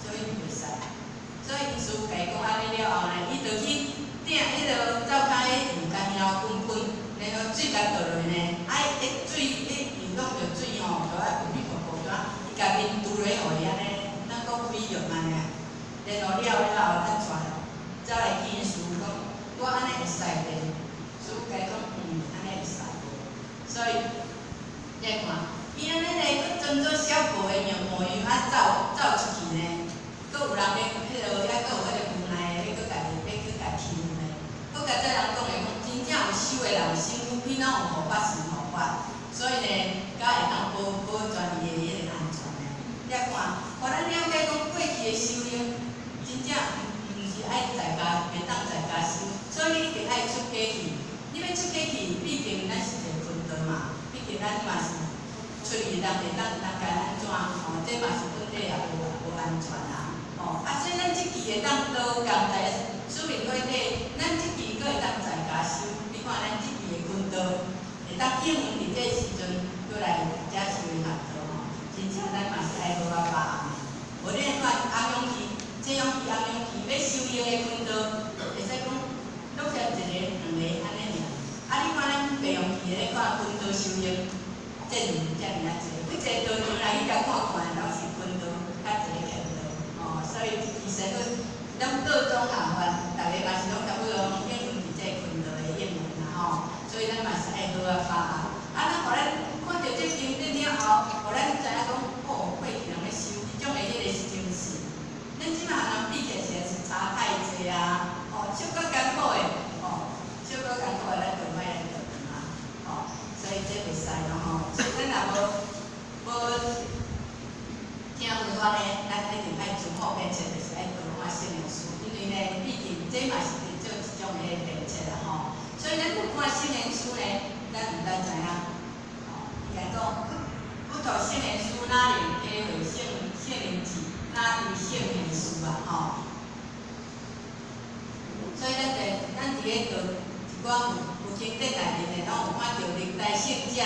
所以袂使。所以医师甲伊讲安尼了后呢，伊就去顶迄个灶骹迄油，甲然后滚，然后水甲倒落呢，迄水游泳着水就爱浮浮浮就伊家面涂落互伊安尼，咱讲美容安尼。然后了后，咱再来见师傅讲，我安尼会使袂？师傅甲伊讲，安尼会使。所以，你看，伊安尼呢，佫装作小步的模样走出去呢，佫有人咧，迄落遐佫有迄个无奈的，佫家己欺负呢，佫甲这人讲的讲，真正有修的人，身躯哪有护法神护法，所以呢，才会当保全伊的迄个安全呢。你看，互咱了解讲过去的修行，真正毋是爱在家，袂当在家修，所以你一定爱出家去。你要出家去，毕竟咱是一个分道嘛，毕竟咱嘛是出去会当该安怎这嘛是本地也无安全啊。所以咱即期会当多工在使命体底，咱即期佫会当在家修。你看咱即期的分道，会当应用伫这时阵，佫来遮修的学道真正咱嘛是爱好把握的。无你看红勇气，这勇气红勇气要修行的分道，会使讲录下一个、两个安尼尔。你看咱白勇气咧看分道修行，这尔啊济，每一个道场来去甲看看，拢是分道甲一个强道。所以其实咱道中学法，大家嘛是拢差不多应用伫这分道的应用啦所以咱嘛是爱好把握。咱互咱看到这经典了后，互咱知影讲，过去人咧修迄种的迄个精神。咱即马人比起来是差太济啊！小可艰苦的，小可艰苦的，咱就莫来做啊！所以这袂使咯所以咱若无听文化呢，咱一定爱遵守鞭策，就是爱多看圣灵书，因为呢，毕竟这嘛是做一种的鞭策啦所以咱多看圣灵书呢，咱毋知知影伊来讲，不读圣灵书哪能体会圣灵字，哪是圣灵书啊所以咱伫咧读一寡有经典内面的，拢有看到历代圣者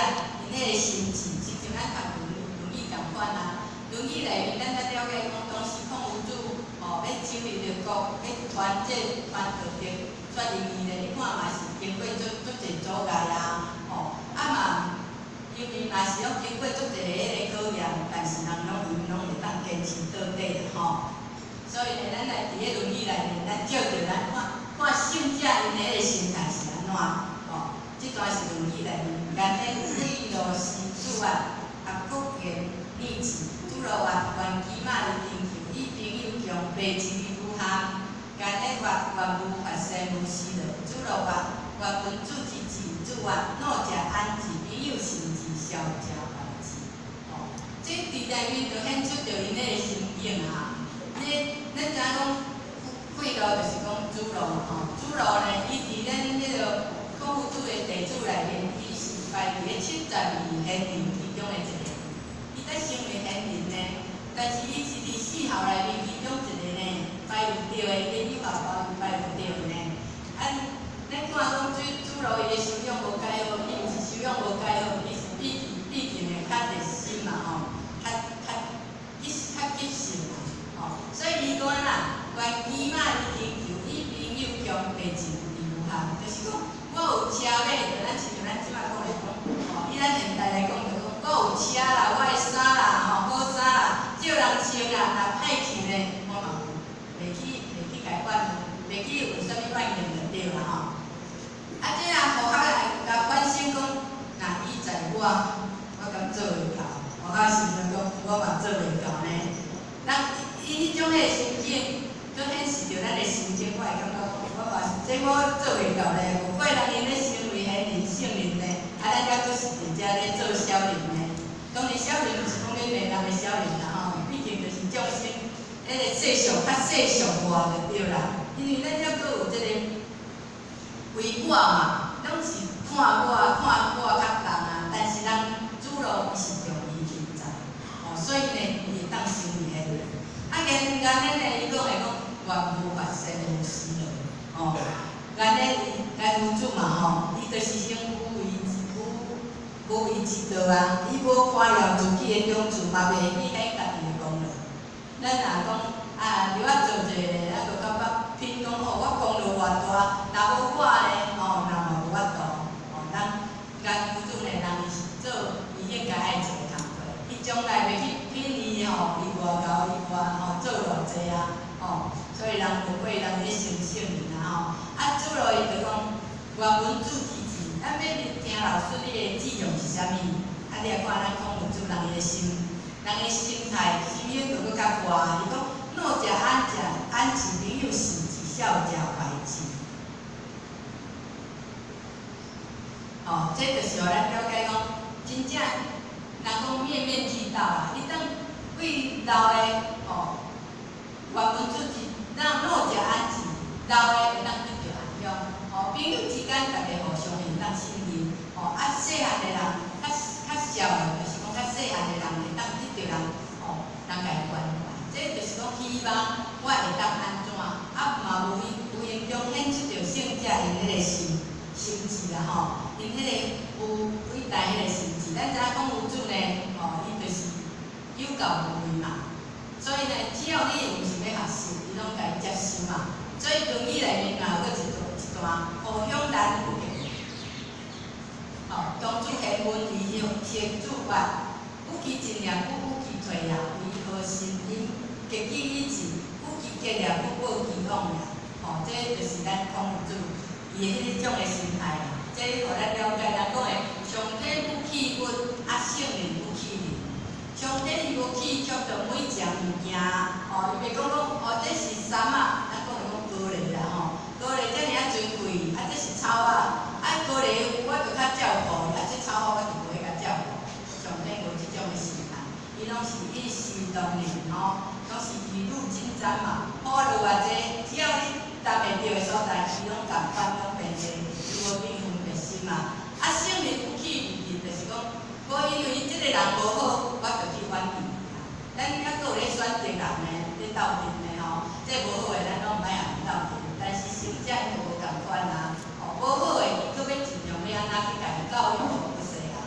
因迄个心志，亲像咱读论语共款啊。论语内面咱了解讲，当时孔夫子要建立着国，要团结传道德，决定呢，你看嘛是经过足侪阻碍啊，嘛，因为嘛是拢经过足侪迄个考验，但是人拢会当坚持到底啦所以呢，咱来伫咧论语内面，咱照着咱看圣者因迄个心态是安怎这段是论语内面，言言贵罗师主福言逆子，主罗原机马于天求，以朋友强，白之于武汉。言言原无法生无死乐，主罗原文主之子，主诺者安之，朋友信之，小者还之。这伫内面就显出着因迄个心境啊。咱知影讲贵罗就是讲主罗嘛主罗呢，伊伫咱迄个孔夫子的弟子内面，伊是排伫咧72贤人其中的一个。伊才成为贤人呢，但是伊是伫4校内面其中一个呢，排有着的，伊友校排有着的呢。咱看讲主罗伊的修养无介好，伊毋是修养无介好，伊是毕竟的较热心嘛较急性嘛所以伊讲啦，原机马于天求，以朋友强，白之于武汉，就是讲我有车马，就咱亲像咱即摆讲来讲，以咱现代来讲，就讲我有车啦，我的衫啦，好衫啦，借人穿啦，若歹去呢，我嘛袂去甲伊管，袂去有啥物反应就对啦这若互学来甲关心讲，若伊在我敢做袂到，互学是毋是讲我嘛做袂到呢？伊迄种个心境，佫显示着咱的心境，我会感觉讲，我嘛是这我做袂到咧，有怪人因咧成为贤人圣人呢，咱才佫是伫遮咧做小人呢。当然，小人毋是讲咧骂人的小人啦毕竟就是众生，迄个世俗较世俗化就对啦。因为咱还阁有即个规划嘛，拢是看我较重啊，但是咱主路伊是重伊现在，所以呢，伊会当成立迄个。原咱呢，伊讲会讲愿无法生无死了，原咱主嘛伊就是先无为之道啊，伊无看了自己的种子，嘛袂去显家己的功劳。咱若讲你我做一个，咱就感觉偏讲我功劳偌大，若无我呢，人嘛无法度，咱家主呢，人是做伊应该爱做的工作，伊将来袂去偏伊伊偌高，伊做偌济啊，所以人无过人咧相信伊啦主路伊就讲原文主题字，咱要听老师你的志向是啥物？你来看咱讲文主人的心态，心眼就搁较宽。伊讲若食安吃朋友是一笑食怀志。这就是互咱了解讲，真正人讲面面俱到啦。你当为老的原文主题，咱若食安吃，老的会当得到安享。朋友之间大家互相会当信任。细汉的人较少的，就是讲较细汉的人会当得到人甲伊关怀。这就是讲希望我会当安怎，嘛无形中显出着圣者因迄个心志啦因迄个有伟大迄个心志。咱知影讲有主呢，伊就是有教无类嘛。所以呢，只要你有想要学习，伊拢甲伊接受嘛。所以论语内面嘛有一段互相难不平。当主贤文以行主法，不其尽量，不其退也，为何心因结己以志，不其结也，不报其往也。这就是咱孔子伊迄种的心态啦。这互咱了解，咱讲的上天不欺君，圣人不欺人。上天伊无去触着每一件物件，伊袂讲这是衫啊，咱讲高丽啦高丽遮尔尊贵，这是草啊。高丽我着较照顾，这草我就袂甲照顾。上天无即种的心态，伊拢是以事动人拢是雨露均沾嘛。雨落偌济，只要你担会到的所在，伊拢共款拢平静，伊无变分别心嘛。圣人不欺人，就是讲，无因为即个人无好，我着去反伊。咱还阁有咧选择人呢，咧斗阵的这无好的咱拢毋爱互伊斗阵，但是圣者伊就无共款啊。无好的，伊阁要尽量要安怎去家己教育好势啊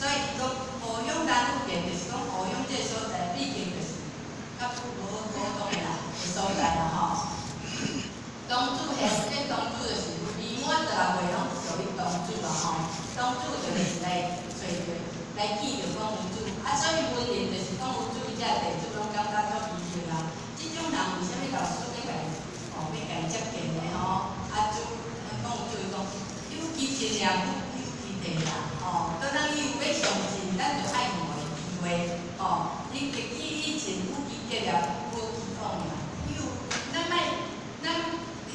所以伊讲互相难不平，就是讲互相这所在，毕竟就是较无当的啦的所在啦当主贤，这当主就是未满16岁拢属于当主啦当主就是来找着来记着讲文主，所以文人就是讲文主伊遮地主拢感觉足奇妙啦。即种人为虾米老师要甲伊接近的主。讲有就是讲，有其尽量，有其地啦，当然伊有要上进，咱就爱互伊机会，你结己以前有其结了，无其往啦。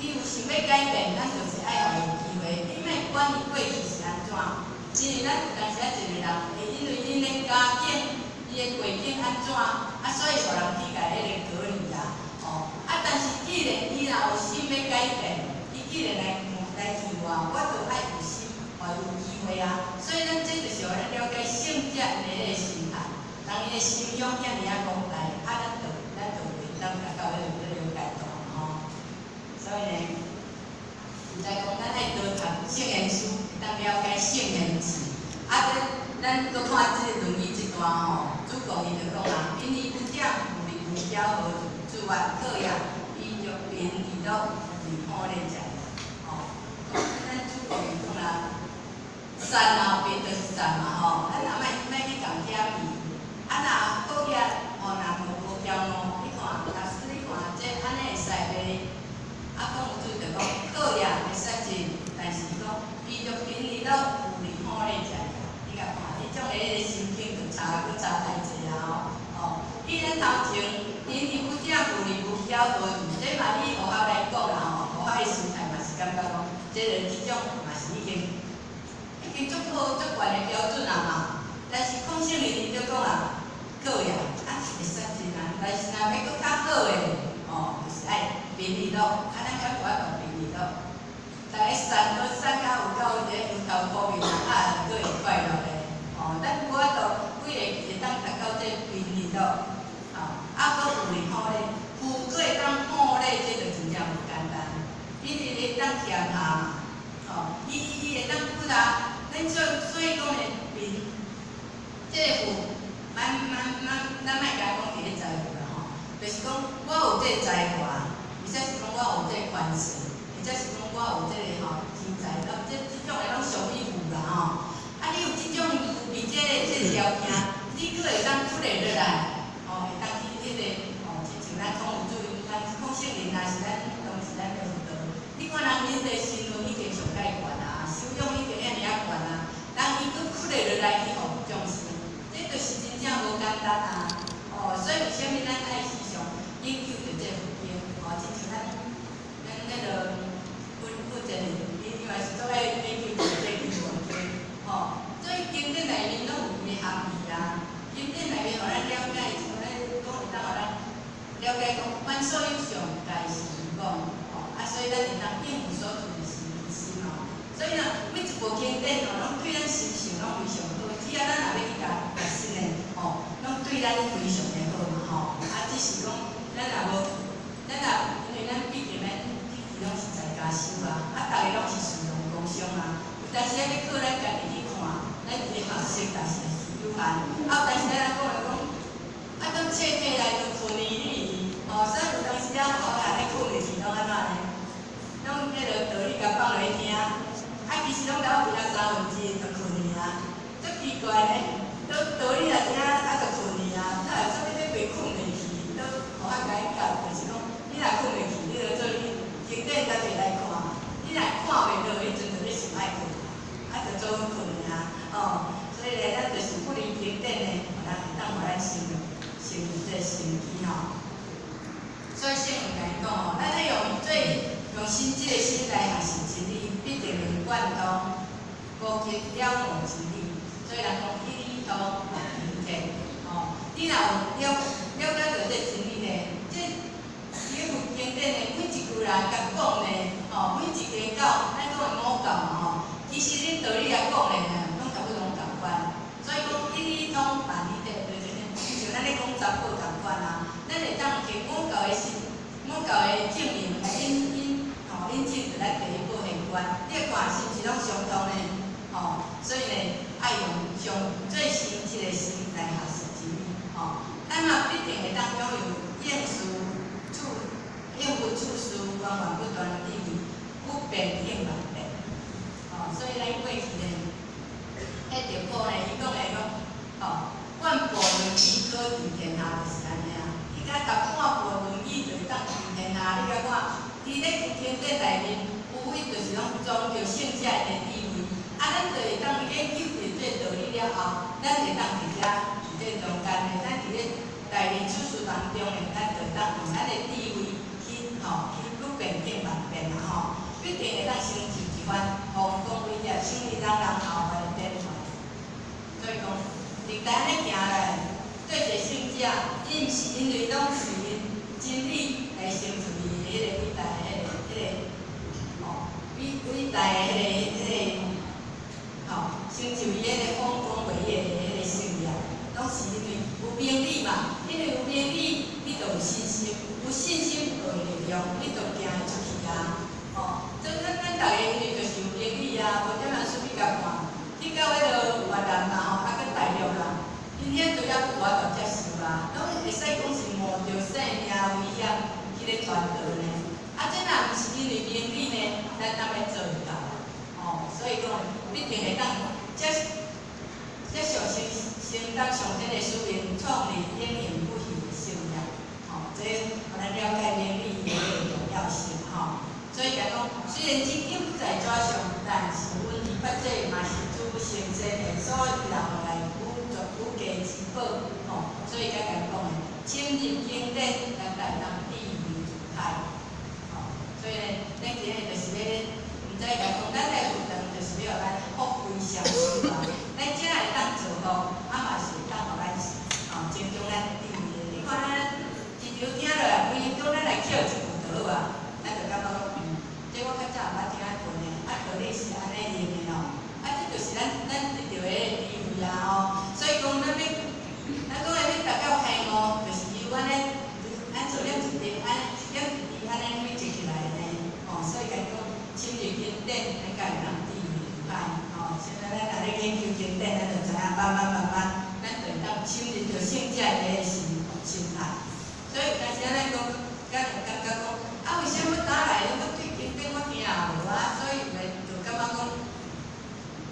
伊有想要改变，咱就是爱互伊机会。你莫管伊过去是安怎，因为咱有当时一个人会因为恁的家境、伊的背景安怎，所以互人去甲迄个隔离啦，但是既然伊若有心要改变，伊既然来去我就爱有心，有机会啊。所以咱这就是互咱了解圣者因个心态，人伊的心胸遐尔广大，咱就会当甲到迄个了解到所以呢，实在讲，咱爱多读圣贤书，当了解圣贤字。咱搁看即个《论语》一段主公伊就讲啊，因义不讲，无礼无交何主外客也，伊若便宜到离好咧者。咱主公伊讲啦，善边就是善嘛咱若莫去共遐比，若国业人无骄傲，你看，老师你看这安尼会使袂？讲有主就讲客业会使进，但是讲伊若便宜到有离好咧者，你甲看，伊种个心境就差太济啊伊咱头前因义不讲，无礼无交无这嘛你学校来讲啦学校的心态嘛是感觉讲，即种嘛是已经足好足悬的标准啊嘛。但是孔圣人伊就讲啊，客度便利咯。大家散到散甲有够一个樱桃苦味啊，佫会快乐的。咱我度几个会当达到这便利咯。佫有咧吼咧，富贵当好咧，这就真正无简单。伊会当添下，伊会当不啦？咱所以讲咧，这个富，咱莫甲讲伫咧财富啦吼，就是讲我有这个才华，而且是讲我有这个权势，而且是讲我有这个钱财，这种个拢属于富啦吼。你有这种具备这个条件，你佫会当出来落来，会当去迄个亲像咱讲有注意，咱讲圣人也是咱当时咱的道。你看人因的身份已经上介悬啊，修养已经遐尔悬啊，人伊佫出来落来去互众生，这就是真正无简单啊。所以为虾米咱爱时常研究着这佛经？亲像咱迄个负责人，伊嘛是做爱研究着这经文经。所以经典内面拢有伊个含义啊。经典内面互咱了解，像咱讲会当互咱了解讲，万所有上界是如讲，所以咱会当应付所处是如是嘛。所以每一部经典拢对咱心性拢非常好。只要咱若要去甲信的，拢对咱非常的好嘛只是讲咱若因为咱毕竟咱拢是在家修啊，逐个拢是顺用工商啊。但是要靠咱家己去看，咱伫咧学习，但是有限。但是咱讲来讲，当册册内就困呢哩，所以有当时我安尼困袂去，拢安怎呢？拢迄个道理甲放落去听，其实拢到我听1/3就困去啊，足奇怪呢。道理来听，就困去啊，做咩要袂困袂去？互我解教，就是讲，你若困袂去，你就做你经典家己来看，你若看袂落，迄阵就你想爱困。就做困啊，所以咧，咱就是不离经典咧，当互咱成为这成绩所以圣人甲伊讲咱咧用心即个心来学习真理，必定能贯通高级了悟真理。所以人讲一理通平天，你若有了解到这真理咧，这伊有经典咧，每一句来甲讲咧，每一个教，咱讲的五教嘛其实恁道理来讲咧，拢差不多同款。所以讲一理通万理得，就是像咱咧讲查甫同款啊。咱会当摕五教的证明来印证着咱第一步现观。你看是毋是拢相同呢？所以呢，爱用上最新即个心来学习真理。咱嘛必定会当拥有应付处事源源不断的智慧，不变应万变。所以咱过去呢，迄条课呢，伊讲会讲，万部论语可治天下，就是安尼啊。伊甲读半部论语就会当治天下。你甲看，伫咧经典内面，有位就是拢装着圣者的智慧。咱就会当研究着这道理了后，咱会当伫这中间呢，咱伫咧代理处事当中呢，咱就会当用咱的智慧去不变应万变啊必定会当成就一番丰功伟业，成为人后代的典范。所以讲，历代安尼行来，对一个圣者，伊毋是因为拢是因真理来成就伊迄个伟大的伟大的成就伊迄个丰功伟业的迄个事业，拢是因为有名利嘛。因为有名利，你就有信心，有信心就有力量，你就行出去啊。所以咱逐个因为就是有名利啊，无点仔顺便甲看，去到迄个越南啦佮大陆啦，因遐都要有法度接受啦，拢会使讲是冒着性命危险去咧传道呢。这若毋是因为名利呢，咱当然做唔到。所以讲必定会当接受承担上天的使命，创立英勇不息的信仰。这互咱了解名利伊个重要性所以讲，虽然真有在纸上，但是阮二八节嘛是主成真的，所以人来有价之宝所以甲讲的，深入经典，咱才会当智慧自开。所以呢，咱今日就是要，毋知甲讲，咱来活动就是要咱福慧双修嘛。咱只会当做好，嘛是会当互咱增强咱的智慧的。你看咱一场听落来，规日中咱来捡一句倒啊，咱就感觉讲，咱就会当深入着圣者的心态。所以有当时咱讲，敢有感觉讲，为什么打来我对经典我听无所以就感觉讲，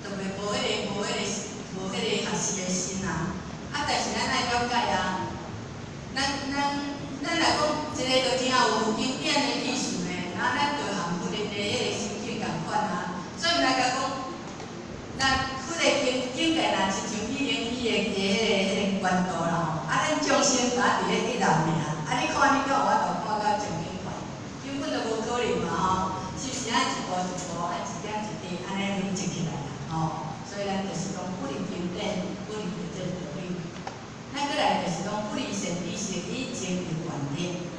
就袂无迄个学习的心啊。但是咱爱了解啊，咱来讲一个就真有经典的意思呢，咱就含佛的迄个心境共款啊。所以来甲讲，咱佛的境界若亲像语言的迄个源度啦吼，咱众生打伫咧一人尔。你看你讲我就看到上紧快，根本就无可能嘛吼，是不是一步一步，一点一滴安尼累积起来啦吼？所以咱就是讲不离经典，不离这个道理。咱过来就是讲不离善知识以前的原理。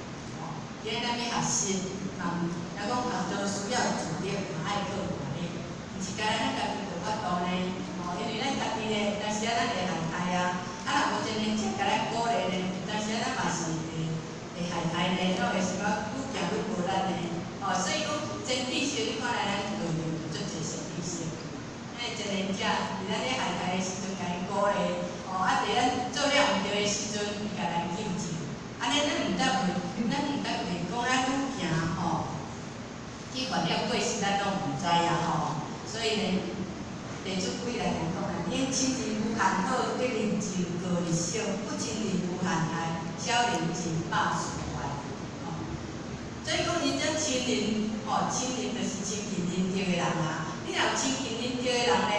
今日咱要学习，若讲学道需要自律，嘛爱靠原理，毋是干咱家己无法度呢。因为咱家己呢，有当时咱会害害啊，若无真认真甲咱鼓励呢，有当时咱嘛是会害害呢，拢会想讲愈行愈无力呢。所以讲善知识，你看来咱内面有足侪善知识，真认真，伫咱咧害害的时阵，甲伊鼓励。伫咱做了毋对的时阵，伊甲咱救济。安尼咱毋得袂讲咱愈行去原谅过失，咱拢毋知啊吼。所以呢，地主规来讲啊，因亲人无限好，得人情过日少；不亲人无限害，少人情百事坏。所以讲，人这亲人亲人就是亲近认得的人啊。你若有亲近认得的人呢，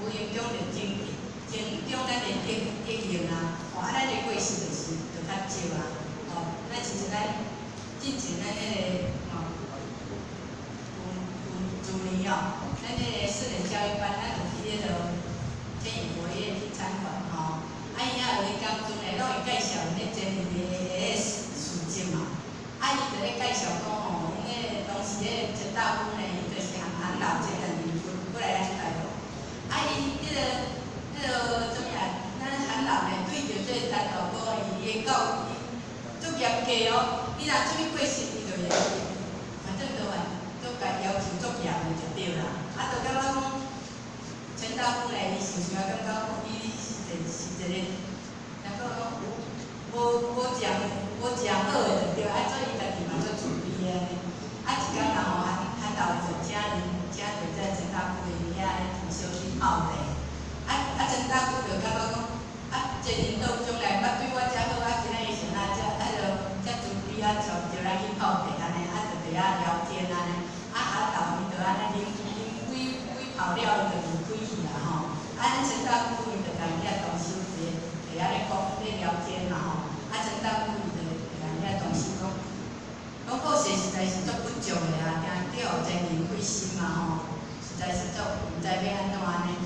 有影响着经济。情中咱的德行啊，咱的过失就是就较少啊。咱亲像咱之前咱迄个旧年咱迄个私人教育班，咱有去迄个天宇佛院去参观伊有咧讲中咧，拢会介绍因咧真理的事迹嘛。伊就咧介绍讲因咧当时咧陈大夫呢，伊就是韩老这个人过来咱台湾。伊迄个怎么样？咱韩老呢，对着这陈大哥伊的教育足严格伊若出去过失，伊就会反正都甲要求足严的就对啦。就感觉讲陈大夫呢，伊想想感觉讲伊是一个，然后讲无食好的就对，所以伊家己嘛足自卑的。一天人韩老就请着这陈大夫伊遐同小去泡茶。陈大夫就感觉讲，这领导将来捌对我遮好，今仔日想遮自卑就咱去泡茶安尼，就伫遐聊天安尼。韩老伊就安尼啉几泡了，伊就离开去啦吼。咱陈大夫伊就甲伊遐同事伫遐咧聊天嘛吼。陈大夫伊就甲伊遐同事讲好势实在是足不足的啊，惊叫真人开心嘛吼，实在是足毋知要安怎呢。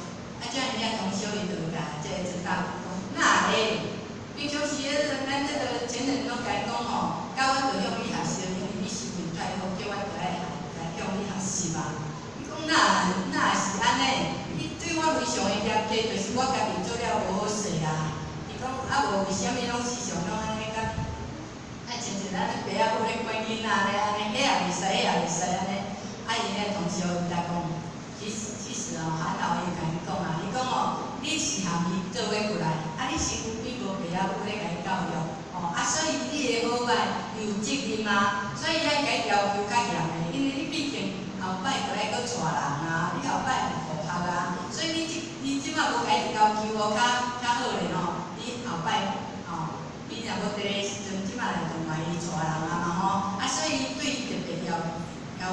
这样遐同小伊就甲这个陈大夫讲，哪会？平常时咱这个前人拢甲伊讲教阮着向你学习，因为你心灵太好，叫阮着爱向你学习嘛。伊讲哪是安尼？伊对我非常的严格，就是我家己做了无好势啊。伊讲无为虾米拢时常拢安尼甲，亲像咱爸仔母咧管囡仔咧安尼，迄也袂使，迄也袂使安尼。伊咧同小伊来讲，其实韩老伊甲伊讲伊讲你是含伊做伙过来，你身边无爸仔母咧甲伊教育，所以你的好歹有责任啊，所以咱甲伊要求较严的，因为你毕竟后摆过来搁带人啊，你后摆有复学啊，所以你即摆无甲伊要求较好咧你后摆你若无第个时阵，即摆来同埋伊带人啊嘛所以伊对伊特别要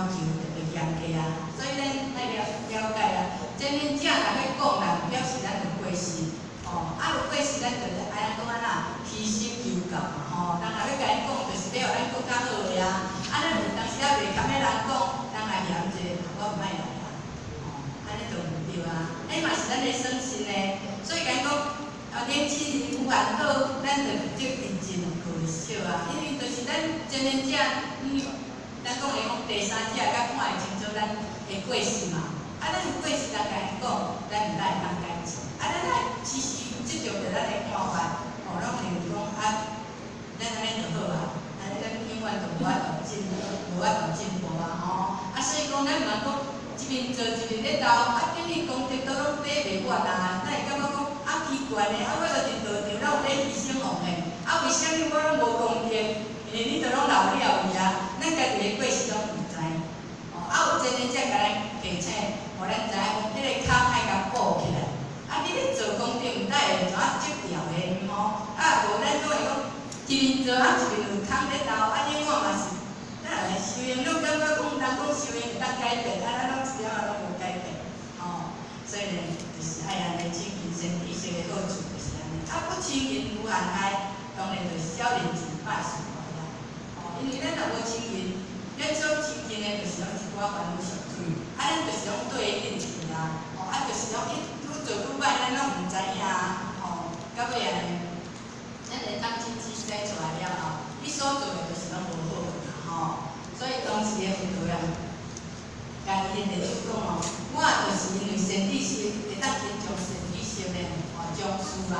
求特别严格啊，所以咱爱了解啊。真正若要讲啦，表示咱有过失有过失，咱就是安怎讲虚心求教嘛人若要甲伊讲，就是要互咱更较好个啊。咱有当时袂堪咧人讲，人来嫌者，我毋爱来啊。安尼就毋对啊。嘛是咱的省心呢。所以讲年轻人有限好，咱就责任真过日少啊。因为就是咱真正咱讲的第三者，甲看会清楚咱的过失嘛。咱有过失，人甲伊讲，咱毋来会当改正。咱来时时执着着咱的看法，拢认为讲咱安尼就好啊，安尼咱永远就无法度进步啊所以讲，咱若讲一面做一面咧斗，今日功德都拢爬袂完啊，咱会感觉讲奇怪呢，我就是道场咱有咧牺牲奉献，为什么我拢无功德？因为你都拢老了去啊，咱家己的过失拢唔知。有真诶才甲咱提醒，互咱知影，迄个脚爱甲补起来。你咧做功德，毋知会怎啊折掉诶吼？无咱总会讲一面做一面有空咧斗，另外嘛是，咱来修行，拢感觉讲人讲修行会当改变，咱拢一点仔拢无改变。所以呢，就是爱安尼亲近身体性的好处就是安尼。不亲近无限爱，当然就是少年钱拜神佛啦。因为咱若无亲近，咱所亲近的就是拢一寡烦恼上水，咱就是拢对应去啊。就是拢愈做愈歹，咱拢毋知影到尾安尼，咱会当真知识出来了后，你所做的就是拢无好啦所以当时的辅导人，家己的弟子讲我就是因为身体是会当尊重身体性的宗师啊，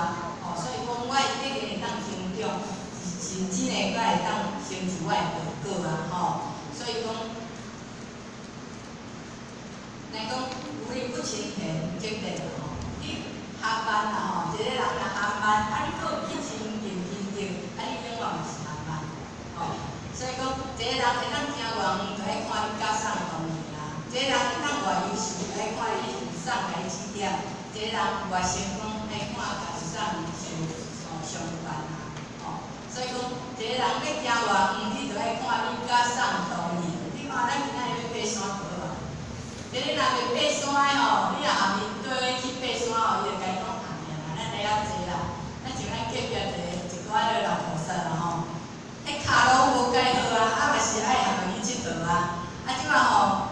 所以讲我一定会当尊重，甚至呢，我会当成就我的道果啊所以讲，咱讲有理不清田，即个你下班啦一个人若下班，你搁去亲近亲近，你永远嘛是下班所以讲，一个人会当听外远，就爱看你教送东西啦；一个人会当外优秀，爱看你有送家己指点；一个人外成功，爱看家己送上班所以讲，一个人要行外远，你就爱看你教送东西。你看咱今仔日要爬山倒啊，一个人要爬山你若下面对去爬山伊就甲伊讲咱来遐坐啦，咱像咱隔壁一个老菩萨啦迄骹路无改好嘛是爱下面去佚佗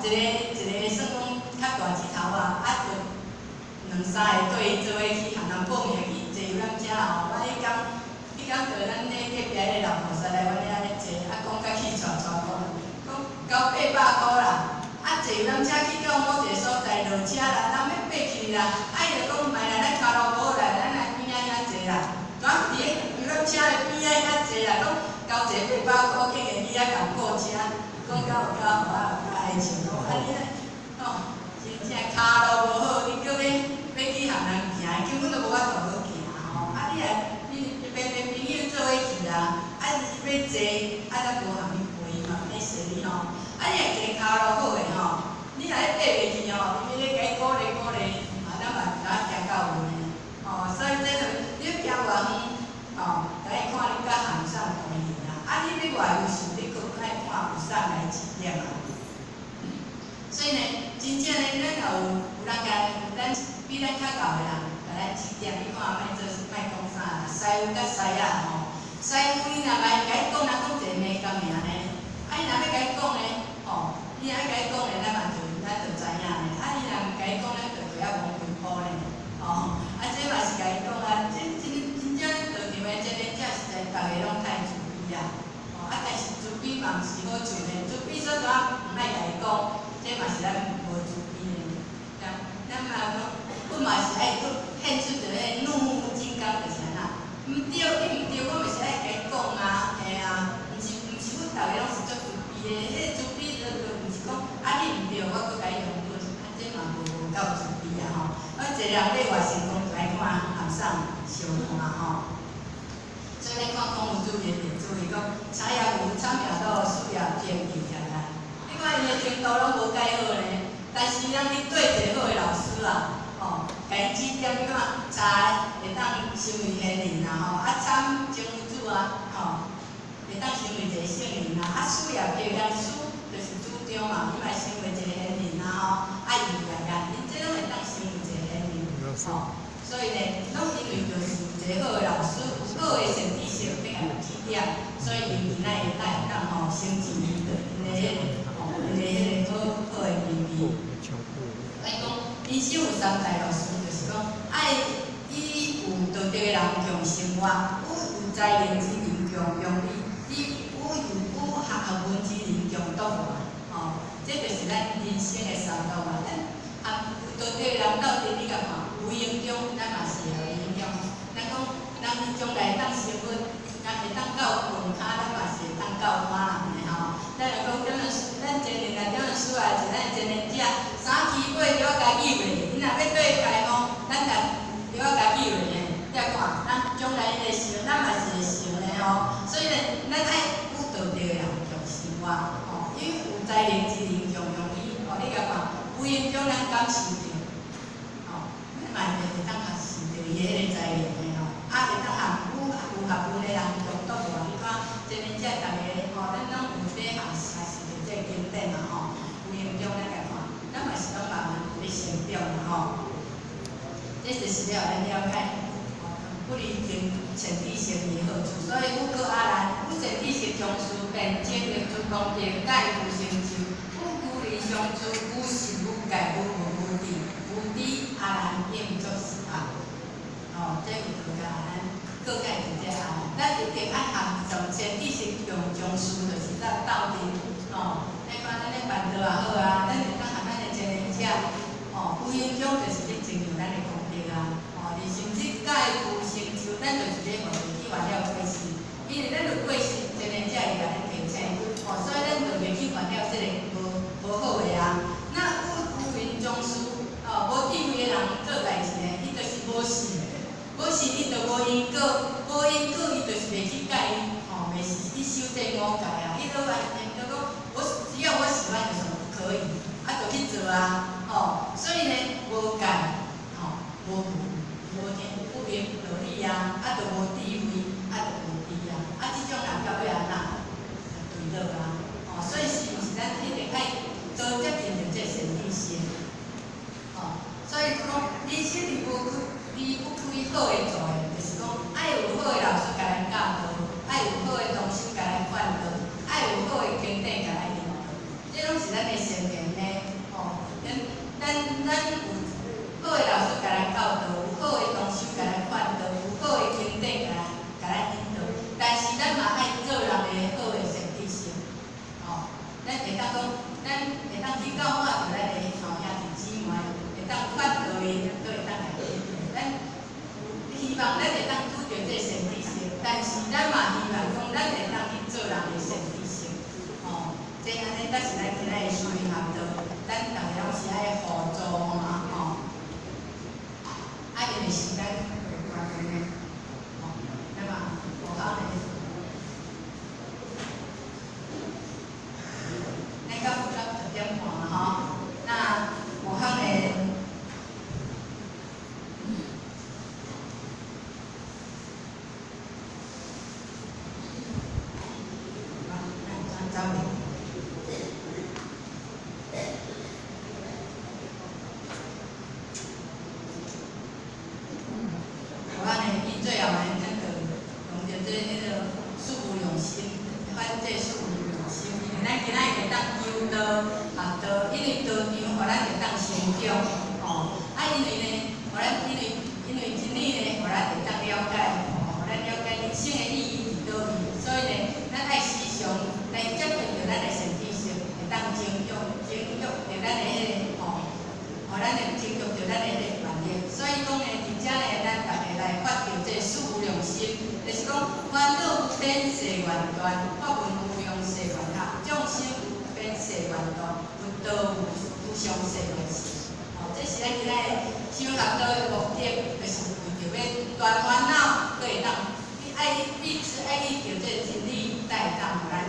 即摆一个算讲较大只头就两三个对做伙去向南报名去坐游览车迄天对咱迄隔壁个老菩萨来阮遐咧坐，讲甲去带讲交800块啦，坐游览车去到某一个所在落车啦，人要爬去啦，伊就讲卖啦，咱骹路无好啦，咱来边仔遐坐啦，跩伫个游览车的边仔遐坐啦，讲交一个800块，去个伊遐共过车，讲有够爱笑讲你真正骹路无好，你叫要去向南行，根本都无法度好行你边朋友做伙去啦，要坐，才无互你陪嘛，免说你你若骑骹路好的你若爬袂去伊咧甲伊鼓励鼓励，咱嘛行到稳的所以这你行外远就爱看你较行送东西啦，你要外优秀，你搁爱看有送来指点所以呢，真正呢，咱有人咱比咱较厚的人，甲咱指点，你看莫讲啥，师傅甲师仔师傅你若甲伊讲，咱讲一个美感尔呢，伊若要甲伊讲呢，你若要甲伊讲呢，咱就知影呢，你若毋甲伊讲，咱就袂晓讲几步呢，这嘛是甲伊讲真正道场的这个者实在逐个拢太自卑但是自卑嘛毋是好处呢，自卑所怎毋爱甲伊讲。这嘛是咱无自卑的，咱嘛讲，阮嘛是爱显出一个怒目金刚就是安那。毋对，你毋对，我嘛是爱甲伊讲毋是阮逐个拢是足自卑的，迄自卑就毋是讲你毋对，我搁甲伊用论，这嘛无够自卑一个人要偌成功，就爱看学生相看所以咱看孔夫子也注意讲，采药无参妙道，术业偏僻家家。你看伊的程度拢无介好呢，但是咱去对一个好的老师甲伊指点，你看茶会当成为贤人参政府主会当成为一个圣人事业譬如书就是主张嘛，伊嘛成为一个贤人义家，因这拢会当成为一个贤人所以呢，拢因为就是一个好的老师，有好的善知识要甲伊指点，所以因会当成就因的好的名义。所以讲，人生有三大乐事，就是讲爱以有道德的人共生活，有才能之人共用力，有学问之人共度化。这就是咱人生的三道嘛。有道德的人到底你甲看，有影响，咱嘛是会影响。咱讲，咱将来当生活，咱会当到门骹，咱嘛是会当到满人的咱来讲，咱前年来点书啊，是咱前年者3期8就我家己卖，你若要对家咱就要家己卖的。将来伊会成，咱嘛是会成的吼。所以咧，咱爱有道德的人重视我吼，因为有才能之人重用伊吼。你甲看，有因种咱感受着吼，咱嘛会当学习着伊迄个才能的吼，会当学有学问的人中倒无。你看，前面遮逐个吼，咱拢有在学习着这经典嘛吼。有因种咱甲看，咱嘛是拢慢慢咧成长嘛吼。这就是了咱了解，不离经前地性的好处。所以有个阿兰，有前地性从事便经历出功德，盖夫成就，有故离相处，有是有盖，有无无地，无地阿兰应作是法。哦，这有个阿兰，各界就这阿兰，咱一定爱学从前地性用从事，就是咱斗阵哦。你看咱咧办道也好啊，咱会当学咱的前人者，哦，有影响就是咧增强咱的功德。哦，而甚至盖夫成就，咱就是咧互自己原了过世，因为咱著过世，前人才会甲咱提醒，哦，所以咱著袂去烦恼即个无好诶啊。那有云宗师，哦，无智慧诶人做代志呢，伊就是无事，无事伊著无因果，无因果伊就是袂去改伊，哦，袂是去修这五戒啊，伊都完全就讲，只要我喜欢有什么不可以，啊，著去做啊，哦，所以呢，无改。无天不明道理啊，啊，著无智慧，啊，著无知啊，啊，即种人到尾安那？对落啊，哦，所以是毋是咱一定爱多接近着这善知识，哦，所以讲，你心里无开，你不开好诶做诶，就是讲爱有好诶老师甲咱教导，爱有好诶同心甲咱劝导，爱有好诶经典甲咱引导，这拢是咱诶先贤呢，哦，咱有。好诶老师甲咱教导，有好诶同修甲咱劝导，有好诶经典甲咱引导。但是咱嘛爱做人诶好诶善知识，哦，咱会当讲，咱会当去教化着咱诶兄弟姊妹，会当劝导伊，都会当来引导。咱希望咱会当拄着这善知识，但是咱嘛希望讲，咱会当去做人诶善知识，哦，这安尼，才是咱今仔诶修行学道，咱逐个拢是爱互助嘛，吼。啊，因为时间会关系呢，哦，那么我讲呢，咱到10点半了哈，那我讲呢，走走。最后呢，咱就用着个事无用心，反正事无用心，因为咱今仔会当求道、学道，因为道场互咱会当成长，哦，啊，因为呢，互咱因为真理呢，互咱会当了解，哦，互咱了解人生的意义伫倒位，所以呢，咱爱时常来接触着咱的善知识，会当增育着咱的迄个，哦，互咱会增育着咱的迄个愿力，所以讲呢，真正呢，咱大家来发着这事无用心，就是讲烦恼有变世缘断，法门有用世缘合，众生有变世缘断，有道有相世缘事。哦，这是咱今仔个修学道的目的，就是为着要断烦恼，佫会当彼此爱依着这真理，才会当互咱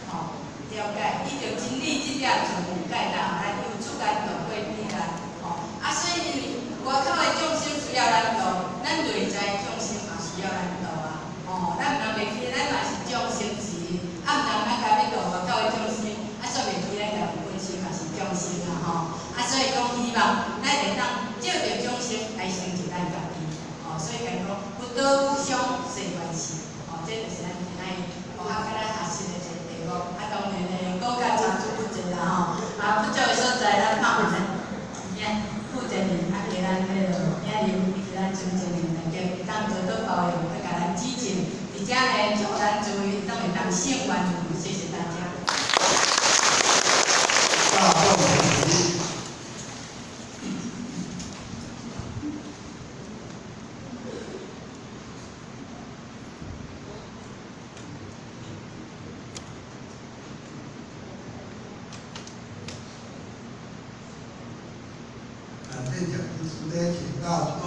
哦了解，依着真理这条船，才会当互咱由出家渡过彼岸。哦，啊，所以因为外口的众生需要咱渡，咱内在众生嘛需要咱渡啊。哦，咱毋通袂记，咱嘛是众生之一，啊，毋通咱家要渡外口的众生，啊，煞袂记咱家己本身嘛是众生啊吼。啊，所以讲希望咱会当借着众生来成就咱家己。哦，所以讲不道无相世缘事。哦，这就是咱今仔日学校甲咱学习的一个题目。啊，当然呢，国家参差不齐啦吼。啊，不足的所在咱拍问咱，负责人啊，给咱迄个领导，给咱尊敬的大家，会当多多包容，去甲咱指正，而且呢，祝咱诸位都会当胜愿如意。谢谢大家。大众起立。这讲的是呢，请大众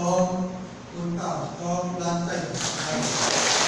宣告中咱政。